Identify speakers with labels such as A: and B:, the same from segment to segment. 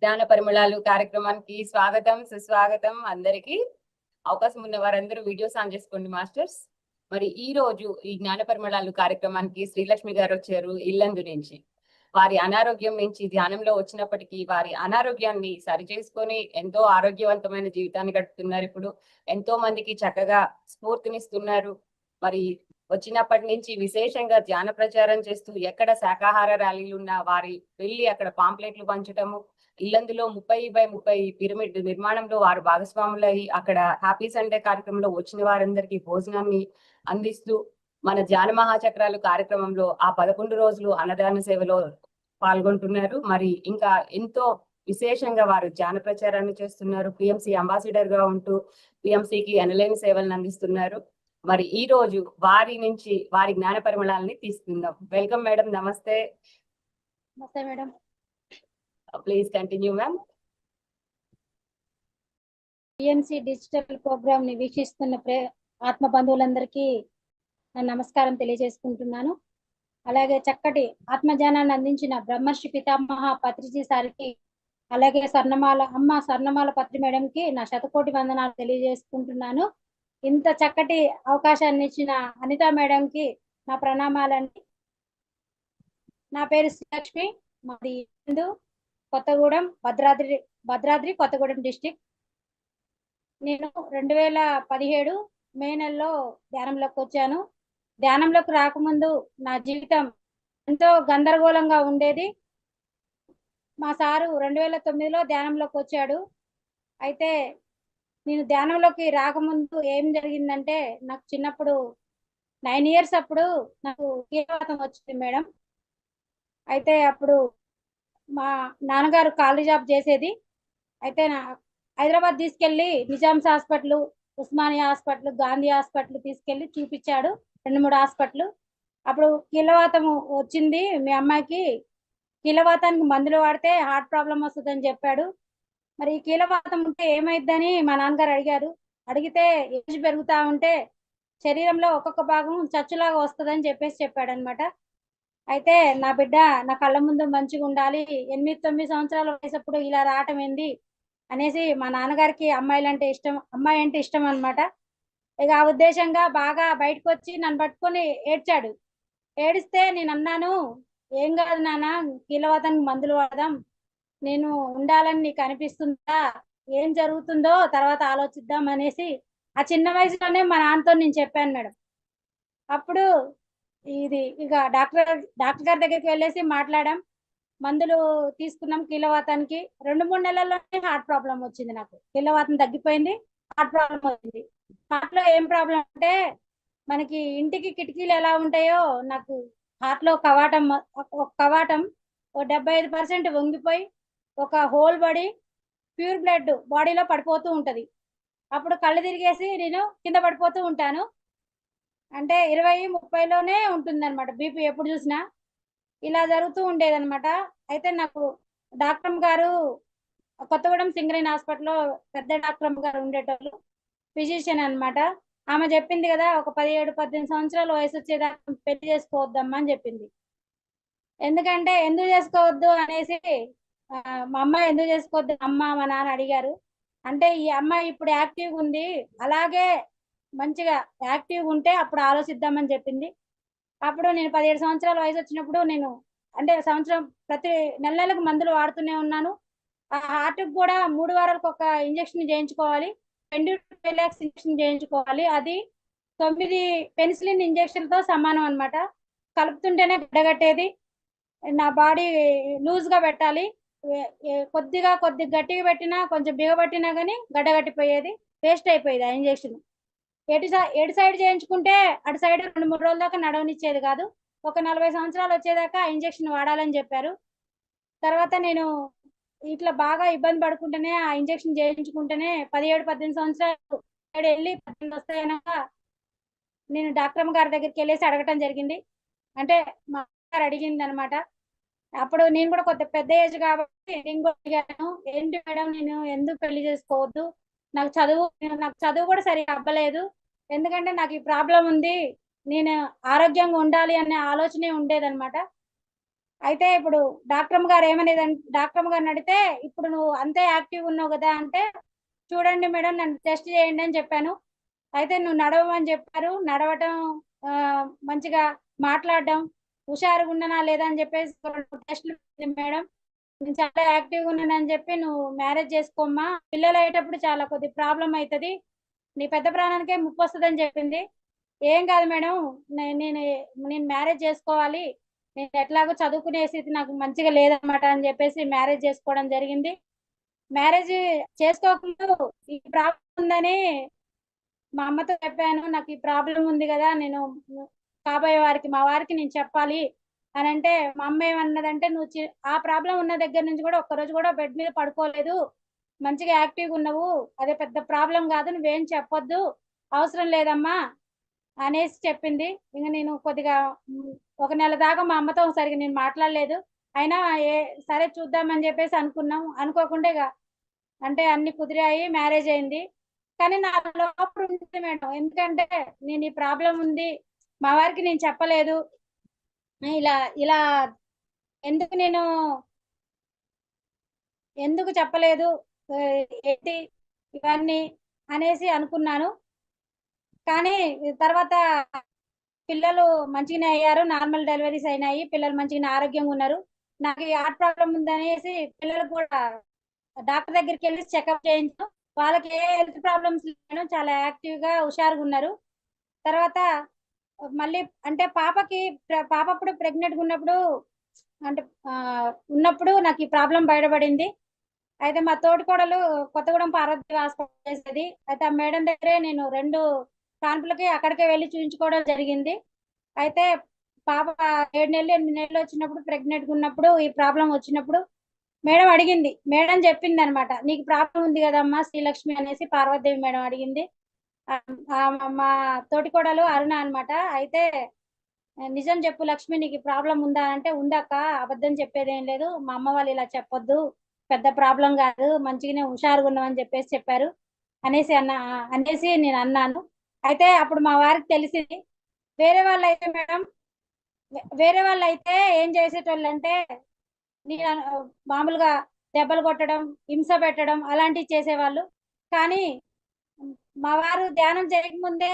A: జ్ఞాన పరిమళాలు కార్యక్రమానికి స్వాగతం సుస్వాగతం. అందరికి అవకాశం ఉన్న వారందరూ వీడియోస్ ఆన్ చేసుకోండి మాస్టర్స్. మరి ఈ రోజు ఈ జ్ఞాన పరిమళాలు కార్యక్రమానికి శ్రీలక్ష్మి గారు వచ్చారు ఇల్లందు నుంచి. వారి అనారోగ్యం నుంచి ధ్యానంలో వచ్చినప్పటికీ వారి అనారోగ్యాన్ని సరిచేసుకొని ఎంతో ఆరోగ్యవంతమైన జీవితాన్ని గడుపుతున్నారు. ఇప్పుడు ఎంతో మందికి చక్కగా స్ఫూర్తినిస్తున్నారు. మరి వచ్చినప్పటి నుంచి విశేషంగా ధ్యాన ప్రచారం చేస్తూ ఎక్కడ శాకాహార ర్యాలీలు ఉన్నా వారి వెళ్ళి అక్కడ పాంప్లెట్లు పంచటము, ఇల్లందులో 30x30 పిరమిడ్ నిర్మాణంలో వారు భాగస్వాములై అక్కడ హ్యాపీ సండే కార్యక్రమంలో వచ్చిన వారందరికీ భోజనాన్ని అందిస్తూ మన ధ్యాన మహాచక్రాలు కార్యక్రమంలో ఆ 11 రోజులు అన్నదాన సేవలో పాల్గొంటున్నారు. మరి ఇంకా ఎంతో విశేషంగా వారు ధ్యాన ప్రచారాన్ని చేస్తున్నారు. పిఎంసి అంబాసిడర్ గా ఉంటూ పిఎంసికి ఎనలేని సేవలను అందిస్తున్నారు. మరి ఈ రోజు వారి నుంచి వారి జ్ఞాన పరిమళాలని తీసుకుందాం. Welcome madam. నమస్తే.
B: నమస్తే madam.
A: Please continue ma'am.
B: PMC digital program ని వీక్షిస్తున్న ఆత్మ బంధువులందరికీ నమస్కారం తెలియజేసుకుంటున్నాను. అలాగే చక్కటి ఆత్మజ్ఞానాన్ని అందించిన బ్రహ్మర్షి పితామహ పత్రిజీ సారికి, అలాగే స్వర్ణమాల పత్రి మేడంకి నా శతకోటి వందనాలు తెలియజేసుకుంటున్నాను. ఇంత చక్కటి అవకాశాన్ని ఇచ్చిన అనితా మేడంకి నా ప్రణామాలండి. నా పేరు శ్రీలక్ష్మి, మాది కొత్తగూడెం, భద్రాద్రి కొత్తగూడెం డిస్టిక్. నేను 2017 మే నెలలో ధ్యానంలోకి వచ్చాను. ధ్యానంలోకి రాకముందు నా జీవితం ఎంతో గందరగోళంగా ఉండేది. మా సారు 2009లో ధ్యానంలోకి వచ్చాడు. అయితే నేను ధ్యానంలోకి రాకముందు ఏం జరిగిందంటే, నాకు చిన్నప్పుడు 9 years అప్పుడు నాకు కీలవాతం వచ్చింది మేడం. అయితే అప్పుడు మా నాన్నగారు కాలనీ జాబ్ చేసేది. అయితే హైదరాబాద్ తీసుకెళ్లి Nizam's hospital, Osmania hospital, Gandhi hospital తీసుకెళ్లి చూపించాడు, 2-3 హాస్పిటల్. అప్పుడు కీలవాతం వచ్చింది మీ అమ్మాయికి, కీలవాతానికి మందులు వాడితే హార్ట్ ప్రాబ్లం వస్తుందని చెప్పాడు. మరి కీలవాతం ఉంటే ఏమైద్దని మా నాన్నగారు అడిగారు. అడిగితే ఏజ్ పెరుగుతా ఉంటే శరీరంలో ఒక్కొక్క భాగం చచ్చులాగా వస్తుందని చెప్పాడు అనమాట. అయితే నా బిడ్డ నా కళ్ళ ముందు మంచిగా ఉండాలి, 8-9 సంవత్సరాల వయసప్పుడు ఇలా రావటం ఏంది అనేసి మా నాన్నగారికి అమ్మాయి అంటే ఇష్టం అనమాట. ఇక ఆ ఉద్దేశంగా బాగా బయటకు వచ్చి నన్ను పట్టుకొని ఏడ్చాడు. ఏడిస్తే నేను అన్నాను, ఏం కాదు నాన్న, కీలవాతానికి మందులు వాడదాం, నేను ఉండాలని నీకు అనిపిస్తుందా, ఏం జరుగుతుందో తర్వాత ఆలోచిద్దాం అనేసి ఆ చిన్న వయసులోనే మా నాన్నతో నేను చెప్పాను మేడం. అప్పుడు ఇక డాక్టర్ గారి దగ్గరికి వెళ్ళేసి మాట్లాడాం, మందులు తీసుకున్నాం. కీలవాతానికి 2-3 నెలల్లోనే హార్ట్ ప్రాబ్లం వచ్చింది. నాకు కీలవాతం తగ్గిపోయింది, హార్ట్ ప్రాబ్లం వచ్చింది. హార్ట్ లో ఏం ప్రాబ్లం అంటే, మనకి ఇంటికి కిటికీలు ఎలా ఉంటాయో నాకు హార్ట్ లో కవాటం 75% వంగిపోయి ఒక హోల్ పడి ప్యూర్ బ్లడ్ బాడీలో పడిపోతూ ఉంటది. అప్పుడు కళ్ళు తిరిగేసి నేను కింద పడిపోతూ ఉంటాను. అంటే 20-30లోనే ఉంటుంది అనమాట బీపీ ఎప్పుడు చూసినా. ఇలా జరుగుతూ ఉండేదన్నమాట. అయితే నాకు డాక్టర్ గారు కొత్తగూడెం సింగరేణి హాస్పిటల్లో పెద్ద డాక్టర్ గారు ఉండేటోళ్ళు, ఫిజిషియన్ అనమాట. ఆమె చెప్పింది కదా, ఒక 17-18 సంవత్సరాల వయసు వచ్చేదాకా పెళ్లి చేసుకోవద్దమ్మా అని చెప్పింది. ఎందుకంటే ఎందుకు చేసుకోవద్దు అనేసి మా అమ్మాయి ఎందుకు చేసుకోవద్దు అమ్మ మా నాన్న అడిగారు. అంటే ఈ అమ్మాయి ఇప్పుడు యాక్టివ్గా ఉంది, అలాగే మంచిగా యాక్టివ్గా ఉంటే అప్పుడు ఆలోచిద్దామని చెప్పింది. అప్పుడు నేను 17 సంవత్సరాల వయసు వచ్చినప్పుడు నేను అంటే సంవత్సరం ప్రతి నెలకు మందులు వాడుతూనే ఉన్నాను. ఆ హార్ట్కి కూడా 3 వారాలకు ఒక ఇంజక్షన్ చేయించుకోవాలి, 25 lakhs ఇంజక్షన్ చేయించుకోవాలి. అది 9 పెన్సిలిన్ ఇంజక్షన్తో సమానం అనమాట. కలుపుతుంటేనే గడ్డగట్టేది. నా బాడీ లూజ్ గా పెట్టాలి, కొద్దిగా గట్టిగా పెట్టినా కొంచెం బిగబట్టినా కానీ గడ్డగట్టిపోయేది, వేస్ట్ అయిపోయేది ఆ ఇంజక్షన్. ఎటు సైడ్ చేయించుకుంటే అటు సైడ్ 2-3 రోజుల దాకా నడవనిచ్చేది కాదు. ఒక 40 సంవత్సరాలు వచ్చేదాకా ఆ ఇంజక్షన్ వాడాలని చెప్పారు. తర్వాత నేను ఇట్లా బాగా ఇబ్బంది పడుకుంటేనే ఆ ఇంజక్షన్ చేయించుకుంటేనే 17-18 సంవత్సరాలు వెళ్ళి 18 వస్తాయనక నేను డాక్టర్ గారి దగ్గరికి వెళ్ళేసి అడగటం జరిగింది. అంటే మా గారు అడిగింది అనమాట. అప్పుడు నేను కూడా కొద్దిగా పెద్ద ఏజ్ కాబట్టి నేను కూడా అడిగాను, ఏంటి మేడం నేను ఎందుకు పెళ్లి చేసుకోవద్దు, నాకు చదువు కూడా సరిగా అవ్వలేదు, ఎందుకంటే నాకు ఈ ప్రాబ్లం ఉంది, నేను ఆరోగ్యంగా ఉండాలి అనే ఆలోచనే ఉండేదన్నమాట. అయితే ఇప్పుడు డాక్టర్ గారిని అడిగితే ఇప్పుడు నువ్వు అంతే యాక్టివ్ ఉన్నావు కదా అంటే, చూడండి మేడం నన్ను టెస్ట్ చేయండి అని చెప్పాను. అయితే నువ్వు నడవమని చెప్పారు. నడవటం, ఆ, మంచిగా మాట్లాడడం, హుషారుగా ఉన్నానా లేదా అని చెప్పేసి టెస్ట్లు మేడం. నేను చాలా యాక్టివ్గా ఉన్నానని చెప్పి నువ్వు మ్యారేజ్ చేసుకోమ్మా, పిల్లలు అయ్యేటప్పుడు చాలా కొద్ది ప్రాబ్లం అవుతుంది, నీ పెద్ద ప్రాణానికే ముప్పు వస్తుందని చెప్పింది. ఏం కాదు మేడం, నేను నేను మ్యారేజ్ చేసుకోవాలి, నేను ఎట్లాగో చదువుకునే స్థితి నాకు మంచిగా లేదన్నమాట అని చెప్పేసి మ్యారేజ్ చేసుకోవడం జరిగింది. మ్యారేజ్ చేసుకోకుండా ఈ ప్రాబ్లం ఉందని మా అమ్మతో చెప్పాను. నాకు ఈ ప్రాబ్లం ఉంది కదా, నేను కాబోయే వారికి, మా వారికి నేను చెప్పాలి అని అంటే, మా అమ్మ ఏమన్నదంటే, నువ్వు ఆ ప్రాబ్లం ఉన్న దగ్గర నుంచి కూడా ఒక్కరోజు కూడా బెడ్ మీద పడుకోలేదు, మంచిగా యాక్టివ్గా ఉన్నావు, అదే పెద్ద ప్రాబ్లం కాదు, నువ్వేం చెప్పొద్దు, అవసరం లేదమ్మా అనేసి చెప్పింది. ఇంక నేను కొద్దిగా ఒక నెల దాకా మా అమ్మతో సరిగా నేను మాట్లాడలేదు. అయినా సరే చూద్దామని చెప్పేసి అనుకున్నాం. అనుకోకుండా ఇక అంటే అన్ని కుదిరాయి, మ్యారేజ్ అయింది. కానీ నా లోపల ఉంటుంది మేడం, ఎందుకంటే నేను ఈ ప్రాబ్లం ఉంది, మా వారికి నేను చెప్పలేదు, ఇలా ఇలా ఎందుకు నేను ఎందుకు చెప్పలేదు, ఆ, ఏంటి ఇవన్నీ అనేసి అనుకున్నాను. కానీ తర్వాత పిల్లలు మంచిగానే అయ్యారు, నార్మల్ డెలివరీస్ అయినాయి, పిల్లలు మంచిగా ఆరోగ్యంగా ఉన్నారు. నాకు ఈ హార్ట్ ప్రాబ్లం ఉందనేసి పిల్లలకు కూడా డాక్టర్ దగ్గరికి వెళ్ళి చెకప్ చేయించాం. వాళ్ళకి ఏ హెల్త్ ప్రాబ్లమ్స్ లేవు, చాలా యాక్టివ్ గా హుషారుగా ఉన్నారు. తర్వాత మళ్ళీ అంటే పాప అప్పుడు ప్రెగ్నెంట్ గా ఉన్నప్పుడు, అంటే ఉన్నప్పుడు నాకు ఈ ప్రాబ్లం బయటపడింది. అయితే మా తోటికోడలు కొత్తగూడెం పార్వతి హాస్పిటల్ చేసేది. అయితే ఆ మేడం దగ్గరే నేను 2 కాన్పులకి అక్కడికే వెళ్ళి చూపించుకోవడం జరిగింది. అయితే పాప 7 నెలలు 8 నెలలు వచ్చినప్పుడు, ప్రెగ్నెంట్ గా ఉన్నప్పుడు ఈ ప్రాబ్లం వచ్చినప్పుడు మేడం అడిగింది. మేడం చెప్పింది అనమాట, నీకు ప్రాబ్లం ఉంది కదమ్మా శ్రీలక్ష్మి అనేసి పార్వతీదేవి మేడం అడిగింది. మా తోటికోడలు అరుణ అన్నమాట. అయితే నిజం చెప్పు లక్ష్మి, నీకు ప్రాబ్లం ఉందా అంటే, ఉందక్క, అబద్ధం చెప్పేది ఏం లేదు, మా అమ్మ వాళ్ళు ఇలా చెప్పొద్దు, పెద్ద ప్రాబ్లం కాదు, మంచిగానే హుషారుగా ఉన్నామని చెప్పేసి చెప్పారు అనేసి నేను అన్నాను. అయితే అప్పుడు మా వారికి తెలిసింది. వేరే వాళ్ళు అయితే మేడం, వేరే వాళ్ళు అయితే ఏం చేసేటోళ్ళు అంటే, నేను మామూలుగా దెబ్బలు కొట్టడం, హింస పెట్టడం అలాంటివి చేసేవాళ్ళు. కానీ మా వారు ధ్యానం చేయకముందే,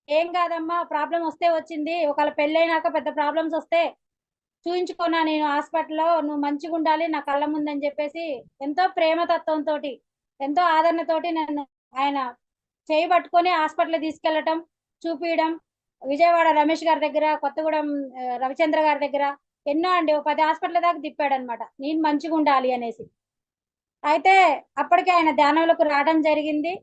B: ఏం కాదమ్మా, ప్రాబ్లం వస్తే వచ్చింది, ఒకవేళ పెళ్ళైనాక పెద్ద ప్రాబ్లమ్స్ వస్తే చూయించుకున్నా నేను హాస్పిటల్లో, నువ్వు మంచిగా ఉండాలి నా కళ్ళ ముందని చెప్పేసి ఎంతో ప్రేమతత్వంతో, ఎంతో ఆదరణతోటి నన్ను ఆయన చేయి పట్టుకొని హాస్పిటల్ తీసుకెళ్లటం, చూపించడం, విజయవాడ రమేష్ గారి దగ్గర, కొత్తగూడెం రవిచంద్ర గారి దగ్గర ఎన్నో అండి, 10 హాస్పిటల్ దాకా తిప్పాడు అనమాట, నేను మంచిగా ఉండాలి అనేసి. అయితే అప్పటికే ఆయన ధ్యానంలోకి రావడం జరిగింది.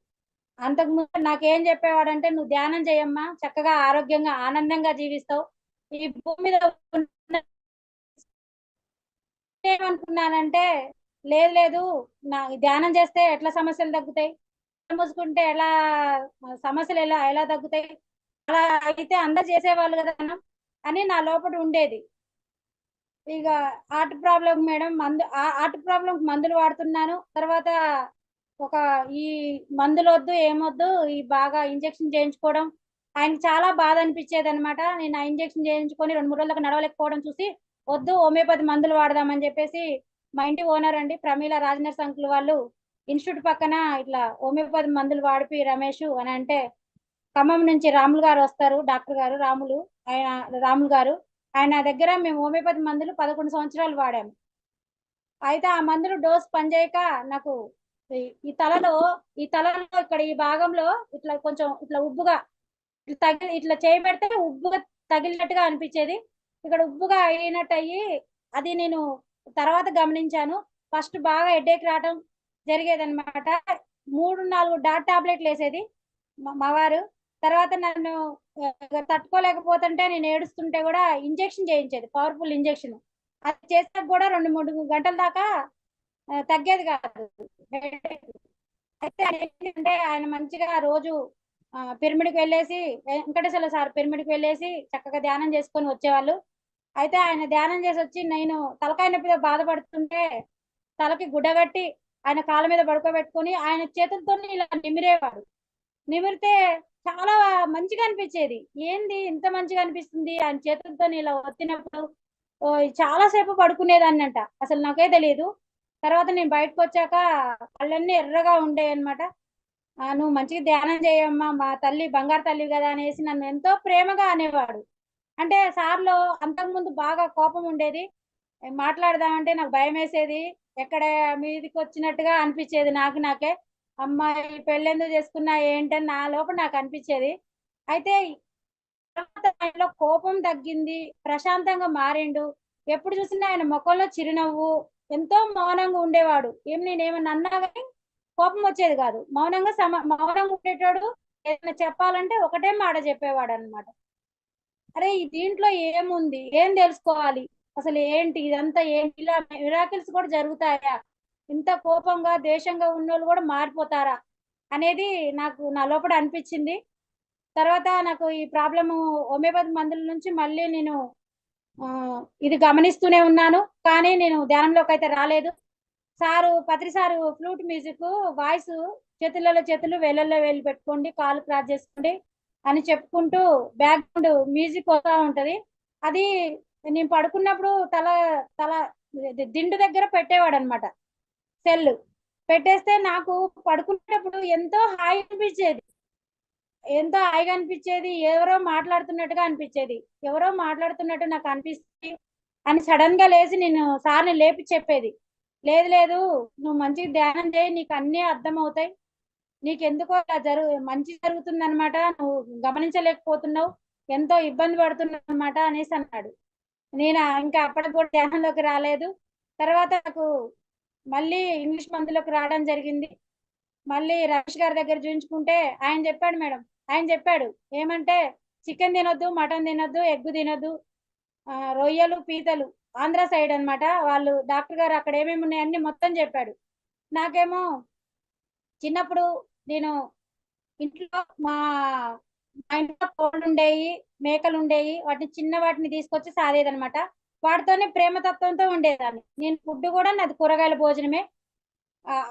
B: అంతకు ముందు నాకేం చెప్పేవాడంటే, నువ్వు ధ్యానం చేయమ్మా, చక్కగా ఆరోగ్యంగా ఆనందంగా జీవిస్తావు, ఈ భూమి మీద ఏమనుకున్నానంటే, లేదు లేదు, నా ధ్యానం చేస్తే ఎట్లా సమస్యలు తగ్గుతాయి, మూసుకుంటే ఎలా సమస్యలు ఎలా ఎలా తగ్గుతాయి, అలా అయితే అందరు చేసేవాళ్ళు కదా అని నా లోపల ఉండేది. ఇక heart problem madam, heart problem మందులు వాడుతున్నాను. తర్వాత ఒక ఈ మందులు వద్దు ఏమొద్దు, ఈ బాగా ఇంజెక్షన్ చేయించుకోవడం, ఆయనకి చాలా బాధ అనిపించేది అనమాట. నేను ఆ ఇంజెక్షన్ చేయించుకొని 2-3 రోజులకు నడవలేకపోవడం చూసి, వద్దు హోమియోపతి మందులు వాడదామని చెప్పేసి మా ఇంటి ఓనర్ అండి ప్రమీల రాజనర్స్ అంకుల్ వాళ్ళు ఇన్స్టిట్యూట్ పక్కన ఇట్లా హోమియోపతి మందులు వాడిపి రమేష్ అని అంటే, ఖమ్మం నుంచి రాములు గారు వస్తారు, డాక్టర్ గారు రాములు గారు, ఆయన దగ్గర మేము హోమియోపతి మందులు 11 సంవత్సరాలు వాడాము. అయితే ఆ మందులు డోస్ పనిచేయక నాకు ఈ తలలో ఇక్కడ ఈ భాగంలో ఇట్లా కొంచెం ఇట్లా ఉబ్బుగా ఇట్లా చేయబెడితే ఉబ్బుగా తగిలినట్టుగా అనిపించేది. ఇక్కడ ఉబ్బుగా అయినట్టు అయ్యి, అది నేను తర్వాత గమనించాను. ఫస్ట్ బాగా హెడేక్ రావడం జరిగేది అనమాట. 3-4 డాట్ టాబ్లెట్లు వేసేది మా వారు. తర్వాత నన్ను తట్టుకోలేకపోతుంటే, నేను ఏడుస్తుంటే కూడా ఇంజెక్షన్ చేయించేది, పవర్ఫుల్ ఇంజెక్షన్. అది చేసాక కూడా 2-3 గంటల దాకా తగ్గేది కాదు. అయితే ఏంటంటే, ఆయన మంచిగా రోజు పిరమిడ్కి వెళ్ళేసి, వెంకటేశ్వర సార్ పిరమిడ్కి వెళ్ళేసి చక్కగా ధ్యానం చేసుకొని వచ్చేవాళ్ళు. అయితే ఆయన ధ్యానం చేసి వచ్చి, నేను తలకాయ నొప్పితో బాధపడుతుంటే తలకి గుడ్డగట్టి ఆయన కాళ్ళ మీద పడుకోబెట్టుకొని ఆయన చేతులతో ఇలా నిమిరేవాడు. నిమిరితే చాలా మంచిగా అనిపించేది. ఏంది ఇంత మంచిగా అనిపిస్తుంది ఆయన చేతులతో ఇలా ఒత్తినప్పుడు, చాలాసేపు పడుకునేదాన్ని అంట, అసలు నాకే తెలియదు. తర్వాత నేను బయటకు వచ్చాక కళ్ళన్నీ ఎర్రగా ఉండేవి అనమాట. నువ్వు మంచిగా ధ్యానం చేయమ్మా, మా తల్లి బంగారు తల్లి కదా అనేసి నన్ను ఎంతో ప్రేమగా అనేవాడు. అంటే సార్లో అంతకుముందు బాగా కోపం ఉండేది, మాట్లాడదామంటే నాకు భయం వేసేది, ఎక్కడ మీదికి వచ్చినట్టుగా అనిపించేది నాకే. అమ్మాయి పెళ్ళెందుకు చేసుకున్నా ఏంటని నా లోపల నాకు అనిపించేది. అయితే తర్వాత ఆయనలో కోపం తగ్గింది, ప్రశాంతంగా మారిండు. ఎప్పుడు చూసినా ఆయన ముఖంలో చిరునవ్వు, ఎంతో మౌనంగా ఉండేవాడు. నేనేమన్నా అన్నా కానీ కోపం వచ్చేది కాదు, మౌనంగా ఉండేటోడు. ఏదైనా చెప్పాలంటే ఒకటే మాట చెప్పేవాడు అనమాట. అరే ఈ దీంట్లో ఏముంది, ఏం తెలుసుకోవాలి, అసలు ఏంటి ఇదంతా, ఏంటి ఇలా మిరాకిల్స్ కూడా జరుగుతాయా, ఇంత కోపంగా ద్వేషంగా ఉన్నోళ్ళు కూడా మారిపోతారా అనేది నాకు నా లోపల అనిపించింది. తర్వాత నాకు ఈ ప్రాబ్లము హోమియోపతి మందుల నుంచి మళ్ళీ నేను ఆ, ఇది గమనిస్తూనే ఉన్నాను, కానీ నేను ధ్యానంలోకి అయితే రాలేదు. పత్రి సారు ఫ్లూట్ మ్యూజిక్ వాయిస్, చేతులలో చేతులు వేలల్లో వేలు పెట్టుకోండి, కాలు క్రాస్ చేసుకోండి అని చెప్పుకుంటూ బ్యాక్గ్రౌండ్ మ్యూజిక్ వస్తూ ఉంటది. అది నేను పడుకున్నప్పుడు తల తల దిండు దగ్గర పెట్టేవాడు అనమాట. సెల్ పెట్టేస్తే నాకు పడుకునేటప్పుడు ఎంతో హాయిగా అనిపించేది, ఎవరో మాట్లాడుతున్నట్టుగా అనిపించేది. ఎవరో మాట్లాడుతున్నట్టు నాకు అనిపిస్తుంది అని సడన్ గా లేచి నేను సార్ని లేపి చెప్పేది, లేదు లేదు, నువ్వు మంచిగా ధ్యానం చేయి, నీకు అన్నీ అర్థం అవుతాయి, నీకెందుకో ఇలా మంచి జరుగుతుంది అనమాట, నువ్వు గమనించలేకపోతున్నావు, ఎంతో ఇబ్బంది పడుతున్నావు అనమాట అనేసి అన్నాడు. నేను ఇంకా అప్పటికి కూడా ధ్యానంలోకి రాలేదు. తర్వాత నాకు మళ్ళీ ఇంగ్లీష్ మందులోకి రావడం జరిగింది. మళ్ళీ రమేష్ గారి దగ్గర చూపించుకుంటే ఆయన చెప్పాడు మేడం, ఆయన చెప్పాడు ఏమంటే చికెన్ తినొద్దు, మటన్ తినొద్దు, ఎగ్గు తినొద్దు, రొయ్యలు పీతలు, ఆంధ్ర సైడ్ అన్నమాట వాళ్ళు, డాక్టర్ గారు అక్కడ ఏమేమి ఉన్నాయన్నీ మొత్తం చెప్పాడు. నాకేమో చిన్నప్పుడు నేను ఇంట్లో మా ఇంట్లో కోళ్ళు ఉండేవి, మేకలు ఉండేవి, వాటిని తీసుకొచ్చి సాదేదనమాట. వాటితోనే ప్రేమతత్వంతో ఉండేదాన్ని. నేను ఫుడ్ కూడా నాది కూరగాయల భోజనమే.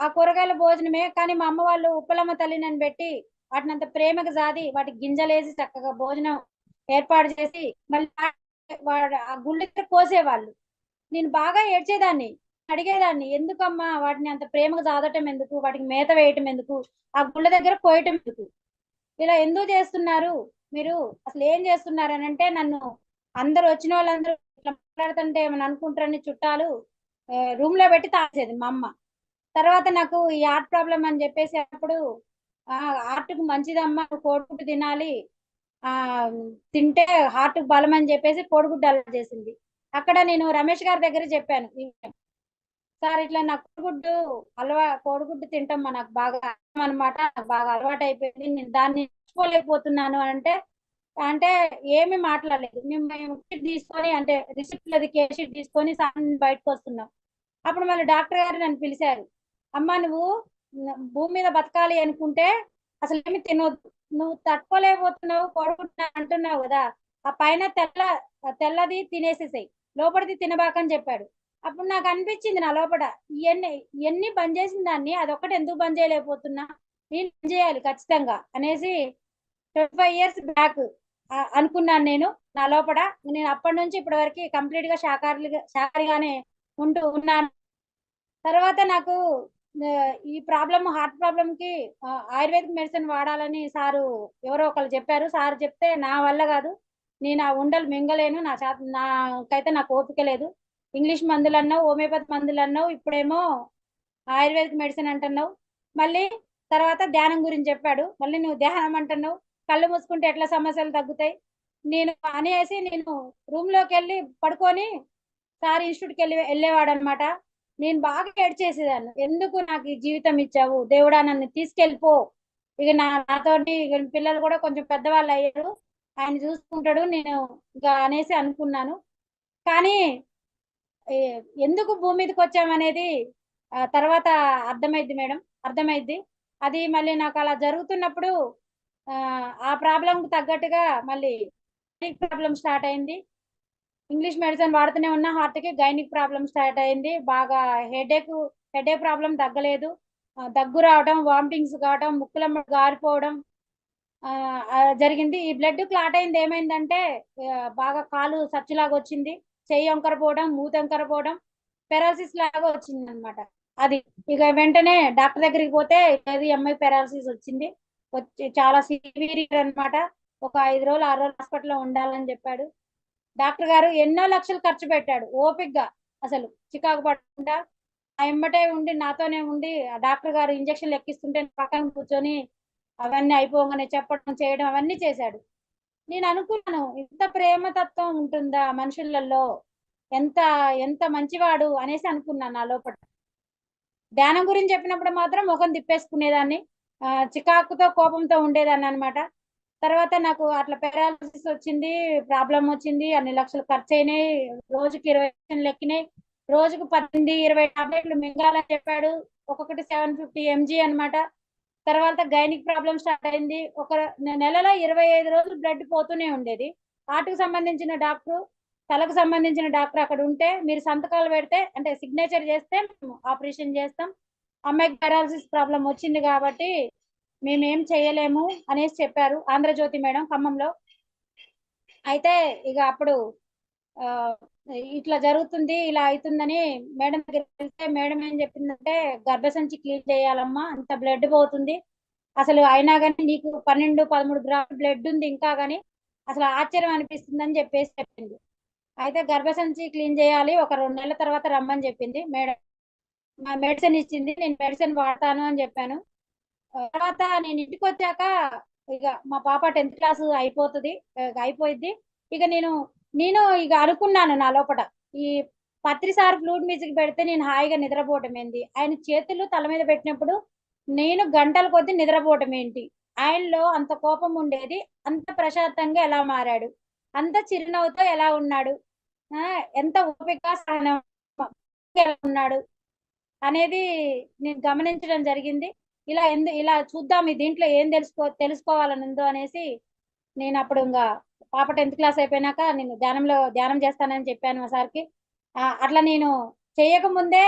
B: ఆ కూరగాయల భోజనమే, కానీ మా అమ్మ వాళ్ళు ఉప్పలమ్మ తల్లి నన్ను పెట్టి వాటిని అంత ప్రేమగా సాది వాటికి గింజలేసి చక్కగా భోజనం ఏర్పాటు చేసి మళ్ళీ ఆ గుళ్ళ దగ్గర కోసేవాళ్ళు. నేను బాగా ఏడ్చేదాన్ని, అడిగేదాన్ని, ఎందుకమ్మా వాటిని అంత ప్రేమగా సాదటం ఎందుకు, వాటికి మేత వేయటం ఎందుకు, ఆ గుళ్ళ దగ్గర కోయటం ఎందుకు, ఇలా ఎందుకు చేస్తున్నారు మీరు, అసలు ఏం చేస్తున్నారు అని అంటే, నన్ను అందరు వచ్చిన వాళ్ళందరూ ఇట్లా మాట్లాడుతుంటే ఏమని అనుకుంటారని చుట్టాలు రూమ్ లో పెట్టి తాగేది మా అమ్మ. తర్వాత నాకు ఈ హార్ట్ ప్రాబ్లం అని చెప్పేసి అప్పుడు హార్ట్ కు మంచిదమ్మా, నువ్వు కోడిగుడ్డు తినాలి, ఆ తింటే హార్ట్ కు బలం అని చెప్పేసి కోడిగుడ్డు అలవాటు చేసింది. అక్కడ నేను రమేష్ గారి దగ్గర చెప్పాను, సార్ ఇట్లా నాకు కోడిగుడ్డు తింటాం నాకు బాగా అనమాట, నాకు బాగా అలవాటు అయిపోయింది, నేను దాన్ని నేర్చుకోలేకపోతున్నాను అంటే అంటే ఏమి మాట్లాడలేదు. మేము కిట్ తీసుకొని, అంటే రిసిప్ట్ అది కేషీట్ తీసుకొని బయటకు వస్తున్నాం. అప్పుడు మళ్ళీ డాక్టర్ గారు నన్ను పిలిచారు, అమ్మ నువ్వు భూమి మీద బతకాలి అనుకుంటే అసలు ఏమి తినొద్దు, నువ్వు తట్టుకోలేకపోతున్నావు కోరుకుంటున్నా అంటున్నావు కదా, ఆ పైన తెల్లది తినేసేసాయి, లోపలిది తినబాకని చెప్పాడు. అప్పుడు నాకు అనిపించింది నా లోపల, ఇవన్నీ బంద్ చేసిన దాన్ని అదొక్కటి ఎందుకు బంద్ చేయలేకపోతున్నా, నేను బంద్ చేయాలి ఖచ్చితంగా అనేసి 25 years బ్యాక్ అనుకున్నాను నేను నా లోపల. నేను అప్పటి నుంచి ఇప్పటి వరకు కంప్లీట్ గా శాకాహారిగానే ఉన్నాను. తర్వాత నాకు ఈ హార్ట్ ప్రాబ్లం కి ఆయుర్వేదిక్ మెడిసిన్ వాడాలని సారు ఎవరో ఒకరు చెప్పారు. సార్ చెప్తే నా వల్ల కాదు, నేను ఆ ఉండలు మింగలేను, నాకైతే నాకు ఓపిక లేదు, ఇంగ్లీష్ మందులు అన్నావు, హోమియోపతి మందులు అన్నావు, ఇప్పుడేమో ఆయుర్వేదిక్ మెడిసిన్ అంటున్నావు, మళ్ళీ తర్వాత ధ్యానం గురించి చెప్పాడు, మళ్ళీ నువ్వు ధ్యానం అంటున్నావు, కళ్ళు మూసుకుంటే ఎట్లా సమస్యలు తగ్గుతాయి, నేను రూమ్ లోకి వెళ్ళి పడుకొని సార్ ఇన్స్టిట్యూట్కి వెళ్ళేవాడు అనమాట. నేను బాగా ఏడ్చేసేదాన్ని, ఎందుకు నాకు ఈ జీవితం ఇచ్చావు దేవుడా, నన్ను తీసుకెళ్ళిపో, ఇక నాతోటి పిల్లలు కూడా కొంచెం పెద్దవాళ్ళు అయ్యారు, ఆయన చూసుకుంటాడు నేను ఇంకా అనేసి అనుకున్నాను. కానీ ఎందుకు భూమి మీదకి వచ్చామనేది తర్వాత అర్థమైద్ది మేడం, అర్థమైద్ది. అది మళ్ళీ నాకు అలా జరుగుతున్నప్పుడు ఆ ప్రాబ్లం కు తగ్గట్టుగా మళ్ళీ ప్రాబ్లం స్టార్ట్ అయింది. ఇంగ్లీష్ మెడిసిన్ వాడుతూనే ఉన్న, హార్ట్ కి గైనిక్ ప్రాబ్లం స్టార్ట్ అయింది. బాగా హెడేక్ ప్రాబ్లం తగ్గలేదు, దగ్గు రావడం, వామిటింగ్స్ కావడం, ముక్కులమ్మ గారిపోవడం జరిగింది. ఈ బ్లడ్ క్లాట్ అయింది ఏమైందంటే బాగా కాలు సచ్చులాగా వచ్చింది, చెయ్యి వంకర పోవడం, మూతి వంకర పోవడం, పెరాలసిస్ లాగా వచ్చింది అనమాట. అది ఇక వెంటనే డాక్టర్ దగ్గరికి పోతే ఇది అమ్మాయి పెరాలసిస్ వచ్చింది, వచ్చి చాలా సివియర్ అన్నమాట. ఒక 5 రోజులు 6 రోజులు హాస్పిటల్లో ఉండాలని చెప్పాడు. డాక్టర్ గారు ఎన్నో లక్షలు ఖర్చు పెట్టాడు ఓపిగ్గా, అసలు చికాకు పడకుండా ఆ ఎమ్మటే ఉండి నాతోనే ఉండి ఆ డాక్టర్ గారు ఇంజక్షన్లు ఎక్కిస్తుంటే పక్కన కూర్చొని అవన్నీ అయిపోగానే చెప్పడం చేయడం అవన్నీ చేశాడు. నేను అనుకున్నాను, ఇంత ప్రేమతత్వం ఉంటుందా మనుషులలో, ఎంత ఎంత మంచివాడు అనేసి అనుకున్నాను నా లోపల. ధ్యానం గురించి చెప్పినప్పుడు మాత్రం ముఖం తిప్పేసుకునేదాన్ని, చికాకుతో కోపంతో ఉండేదాన్ని అనమాట. తర్వాత నాకు అట్లా పెరాలసిస్ వచ్చింది, ప్రాబ్లం వచ్చింది, అన్ని లక్షలు ఖర్చు అయినాయి, రోజుకి 20 లక్షలు ఎక్కినాయి, రోజుకు 18-20 టాబ్లెట్లు మింగాలని చెప్పాడు, ఒక్కొక్కటి 750 mg అనమాట. తర్వాత గైనిక్ ప్రాబ్లం స్టార్ట్ అయింది. ఒక నెలలో 25 రోజులు బ్లడ్ పోతూనే ఉండేది. హార్ట్కి సంబంధించిన డాక్టర్, తలకు సంబంధించిన డాక్టర్ అక్కడ ఉంటే మీరు సంతకాలు పెడితే అంటే సిగ్నేచర్ చేస్తే మేము ఆపరేషన్ చేస్తాం, అమ్మాయికి పెరాలసిస్ ప్రాబ్లం వచ్చింది కాబట్టి మేమేం చేయలేము అనేసి చెప్పారు ఆంధ్రజ్యోతి మేడం ఖమ్మంలో. అయితే ఇక అప్పుడు ఆ, ఇట్లా జరుగుతుంది ఇలా అవుతుందని మేడం దగ్గరికి వెళ్తే మేడం ఏం చెప్పిందంటే గర్భసంచి క్లీన్ చేయాలమ్మా, అంత బ్లడ్ పోతుంది, అసలు అయినా కానీ నీకు 12-13 గ్రాముల బ్లడ్ ఉంది ఇంకా గానీ అసలు ఆశ్చర్యం అనిపిస్తుంది అని చెప్పేసి చెప్పింది. అయితే గర్భసంచి క్లీన్ చేయాలి, ఒక 2 నెలల తర్వాత రమ్మని చెప్పింది మేడం. మెడిసిన్ ఇచ్చింది, నేను మెడిసిన్ వాడతాను అని చెప్పాను. తర్వాత నేను ఇంటికి వచ్చాక ఇక మా పాప 10th క్లాస్ అయిపోతుంది, అయిపోయింది. ఇక నేను ఇక అనుకున్నాను నా లోపల, ఈ పత్రిసారి ఫ్లూట్ మ్యూజిక్ పెడితే నేను హాయిగా నిద్రపోవటం ఏంది, ఆయన చేతులు తల మీద పెట్టినప్పుడు నేను గంటల కొద్ది నిద్రపోవటం ఏంటి, ఆయనలో అంత కోపం ఉండేది అంత ప్రశాంతంగా ఎలా మారాడు, అంత చిరునవ్వుతో ఎలా ఉన్నాడు, ఎంత ఓపిక సహనం ఎలా ఉన్నాడు అనేది నేను గమనించడం జరిగింది. ఇలా చూద్దాం, ఈ దీంట్లో ఏం తెలుసుకోవాలని ఉందో అనేసి నేను అప్పుడు ఇంకా పాప 10th క్లాస్ అయిపోయినాక నేను ధ్యానం చేస్తానని చెప్పాను మా సార్కి. అట్లా నేను చేయకముందే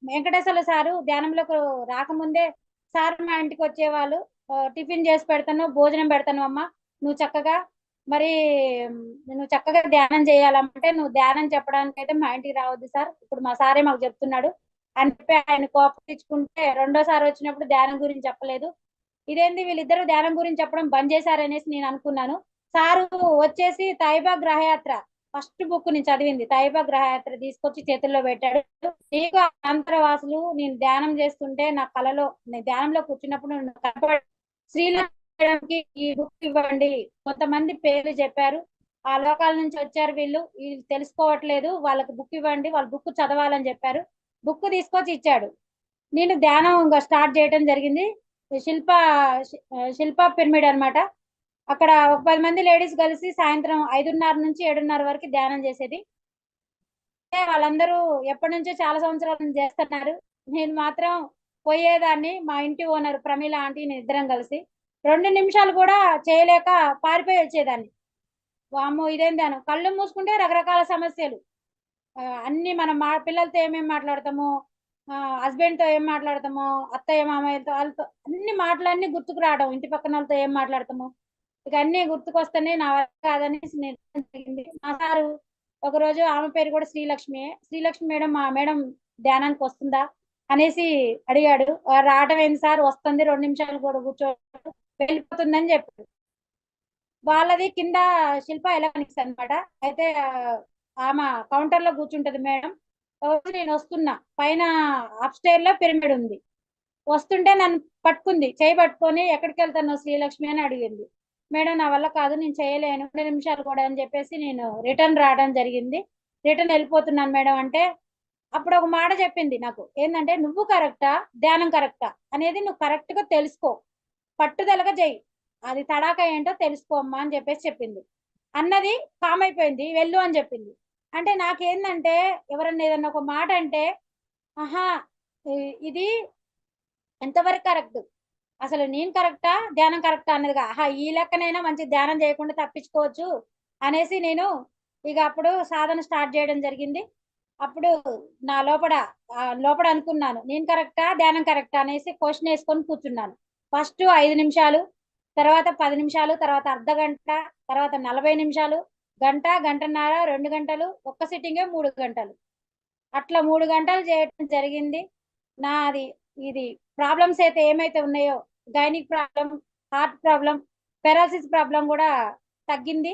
B: వెంకటేశ్వర సారు ధ్యానంలోకి రాకముందే సార్ మా ఇంటికి వచ్చేవాళ్ళు, టిఫిన్ చేసి పెడతాను, భోజనం పెడతాను అమ్మ, నువ్వు చక్కగా మరి నువ్వు చక్కగా ధ్యానం చేయాలంటే నువ్వు ధ్యానం చెప్పడానికి అయితే మా ఇంటికి రావద్దు సార్, ఇప్పుడు మా సారే మాకు చెప్తున్నాడు అని చెప్పి ఆయన కోపగించుకుంటే రెండోసారి వచ్చినప్పుడు ధ్యానం గురించి చెప్పలేదు. ఇదేంది వీళ్ళిద్దరు ధ్యానం గురించి చెప్పడం బంద్ చేశారనేసి నేను అనుకున్నాను. సారు వచ్చేసి తైబా గ్రహయాత్ర ఫస్ట్ బుక్ నేను చదివింది, తైబా గ్రహయాత్ర తీసుకొచ్చి చేతుల్లో పెట్టాడు. నీకు అంతరవాసులు నేను ధ్యానం చేస్తుంటే నా కలలో నేను ధ్యానంలో కూర్చున్నప్పుడు శ్రీలంకకి ఈ బుక్ ఇవ్వండి, కొంతమంది పేర్లు చెప్పారు, ఆ లోకాల నుంచి వచ్చారు వీళ్ళు తెలుసుకోవట్లేదు, వాళ్ళకి బుక్ ఇవ్వండి, వాళ్ళ బుక్ చదవాలని చెప్పారు. బుక్ తీసుకొచ్చి ఇచ్చాడు. నేను ధ్యానం స్టార్ట్ చేయడం జరిగింది. శిల్ప శిల్ప పిరమిడ్ అనమాట. అక్కడ ఒక 10 మంది లేడీస్ కలిసి సాయంత్రం 5:30 నుంచి 7:30 వరకు ధ్యానం చేసేది. వాళ్ళందరూ ఎప్పటి నుంచో చాలా సంవత్సరాల నుంచి చేస్తున్నారు. నేను మాత్రం పోయేదాన్ని, మా ఇంటి ఓనర్ ప్రమీల ఆంటీ నేను ఇద్దరం కలిసి 2 నిమిషాలు కూడా చేయలేక పారిపోయి వచ్చేదాన్ని. వామ్మో ఇదేం ధ్యానం, కళ్ళు మూసుకుంటే రకరకాల సమస్యలు, అన్ని మనం పిల్లలతో ఏమేమి మాట్లాడతామో, హస్బెండ్ తో ఏం మాట్లాడతామో, అత్తయ్య మామయ్యతో వాళ్ళతో అన్ని మాటలన్నీ గుర్తుకు రావడం, ఇంటి పక్కన వాళ్ళతో ఏం మాట్లాడతామో ఇక అన్ని గుర్తుకొస్తేనే నా వల్ల కాదనేసి నిర్ణయం జరిగింది. మా సారు ఒకరోజు, ఆమె పేరు కూడా శ్రీలక్ష్మి, శ్రీలక్ష్మి మేడం మా మేడం ధ్యానానికి వస్తుందా అనేసి అడిగాడు. రావటం ఏంటి సార్, వస్తుంది 2 నిమిషాలు కూడా కూర్చో వెళ్ళిపోతుందని చెప్పాడు. వాళ్ళది కింద శిల్ప ఎలక్ట్రానిక్స్ అనమాట. అయితే ఆమె కౌంటర్ లో కూర్చుంటది మేడం. నేను వస్తున్నా, పైన అప్స్టైర్ లో పిరమిడ్ ఉంది, వస్తుంటే నన్ను పట్టుకుంది, చేయి పట్టుకొని ఎక్కడికి వెళ్తాను శ్రీలక్ష్మి అని అడిగింది. మేడం నా వల్ల కాదు, నేను చేయలేను 2 నిమిషాలు కూడా అని చెప్పేసి నేను రిటర్న్ రావడం జరిగింది. రిటర్న్ వెళ్ళిపోతున్నాను మేడం అంటే అప్పుడు ఒక మాట చెప్పింది నాకు, ఏంటంటే నువ్వు కరెక్టా ధ్యానం కరెక్టా అనేది నువ్వు కరెక్ట్ గా తెలుసుకో, పట్టుదలగా చెయ్యి, అది తడాక ఏంటో తెలుసుకోమ్మా అని చెప్పేసి చెప్పింది. అన్నది కామ్ అయిపోయింది, వెళ్ళు అని చెప్పింది. అంటే నాకేందంటే ఎవరన్నా ఏదన్నా ఒక మాట అంటే ఆహా ఇది ఎంతవరకు కరెక్ట్, అసలు నేను కరెక్టా ధ్యానం కరెక్టా అన్నదిగా, ఆహా ఈ లెక్కనైనా మంచి ధ్యానం చేయకుండా తప్పించుకోవచ్చు అనేసి నేను ఇక అప్పుడు సాధన స్టార్ట్ చేయడం జరిగింది. అప్పుడు నా లోపల అనుకున్నాను, నేను కరెక్టా ధ్యానం కరెక్టా అనేసి క్వశ్చన్ వేసుకొని కూర్చున్నాను. ఫస్ట్ 5 నిమిషాలు, తర్వాత 10 నిమిషాలు, తర్వాత అర్ధ గంట, తర్వాత 40 నిమిషాలు, గంట, గంటన్నర, 2 గంటలు, ఒక్క సిట్టింగే 3 గంటలు. అట్లా 3 గంటలు చేయడం జరిగింది. నాది ఇది ప్రాబ్లమ్స్ అయితే ఏమైతే ఉన్నాయో, gynaec problem, heart problem, paralysis problem కూడా తగ్గింది.